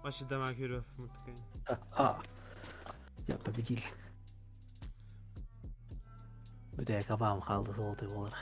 B: Başı damak yürü mutlaka.
C: Я победил. Вытайка вам халды золотый болар.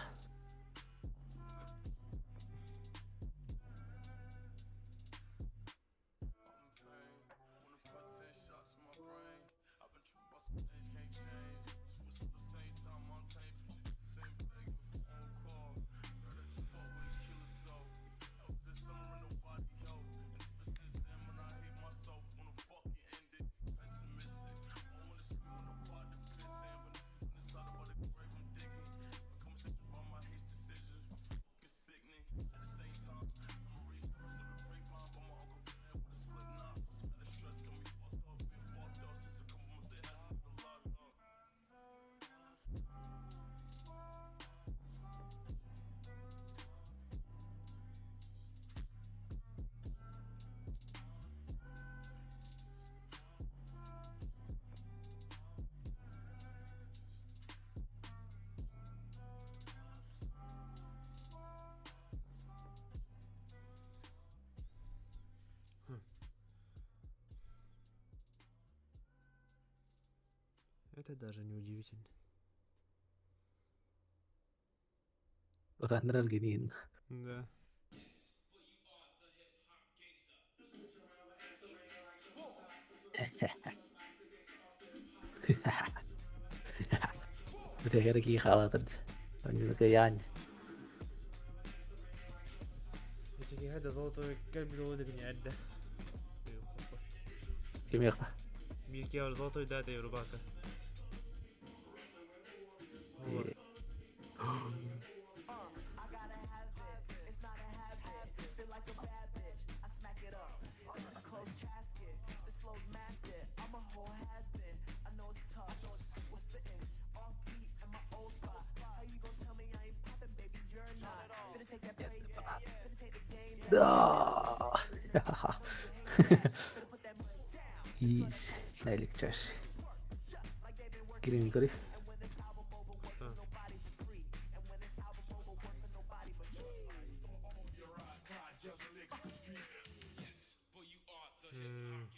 B: Это даже не удивительно.
C: ورانر الجنين.
B: Да. Вытайка такие халаты. Они такие янь. Эти هذا золотой كلب الولد بني عدة.
C: كم يقطع؟
B: ميلكي أو золотой داتا يوروباكا.
C: Easy. Найlik çar. Girin kori.
B: Tamam. Hmm.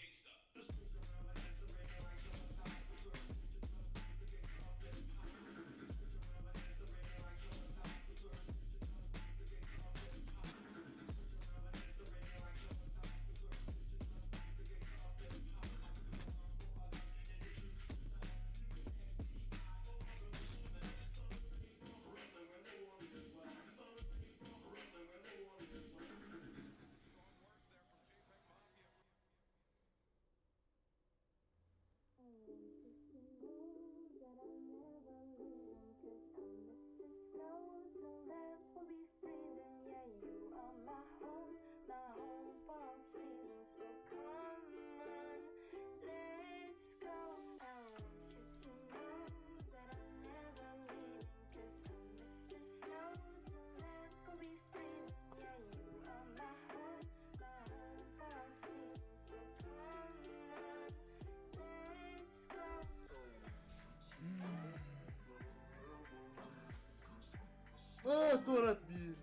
B: Tuorat bir.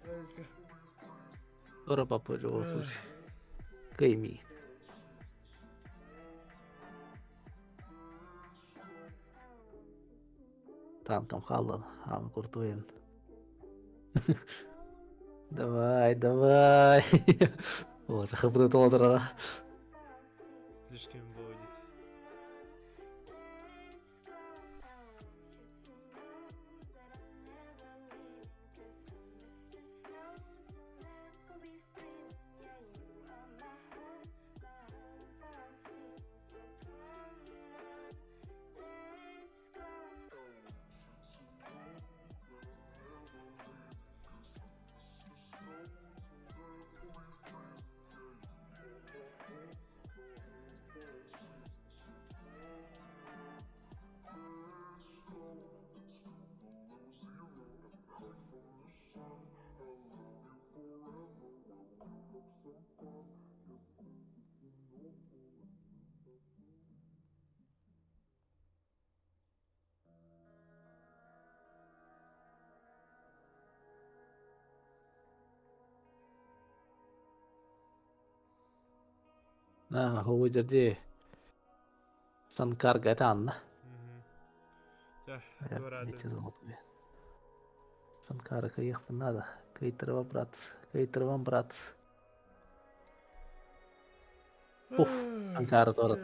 C: Ora papo jo sushi. Kaimi. Танком халлан, ам куртуем. Давай, давай. Вот, хапны толтыра.
B: Слишком будет.
C: هو جدي Sankar Gaetan.
B: صح
C: Ja,
B: دور عدم.
C: beetje zo. Sankar kayık nada. Kayıtırva brat. Kayıtırvan brat. Puf. Sankar torat.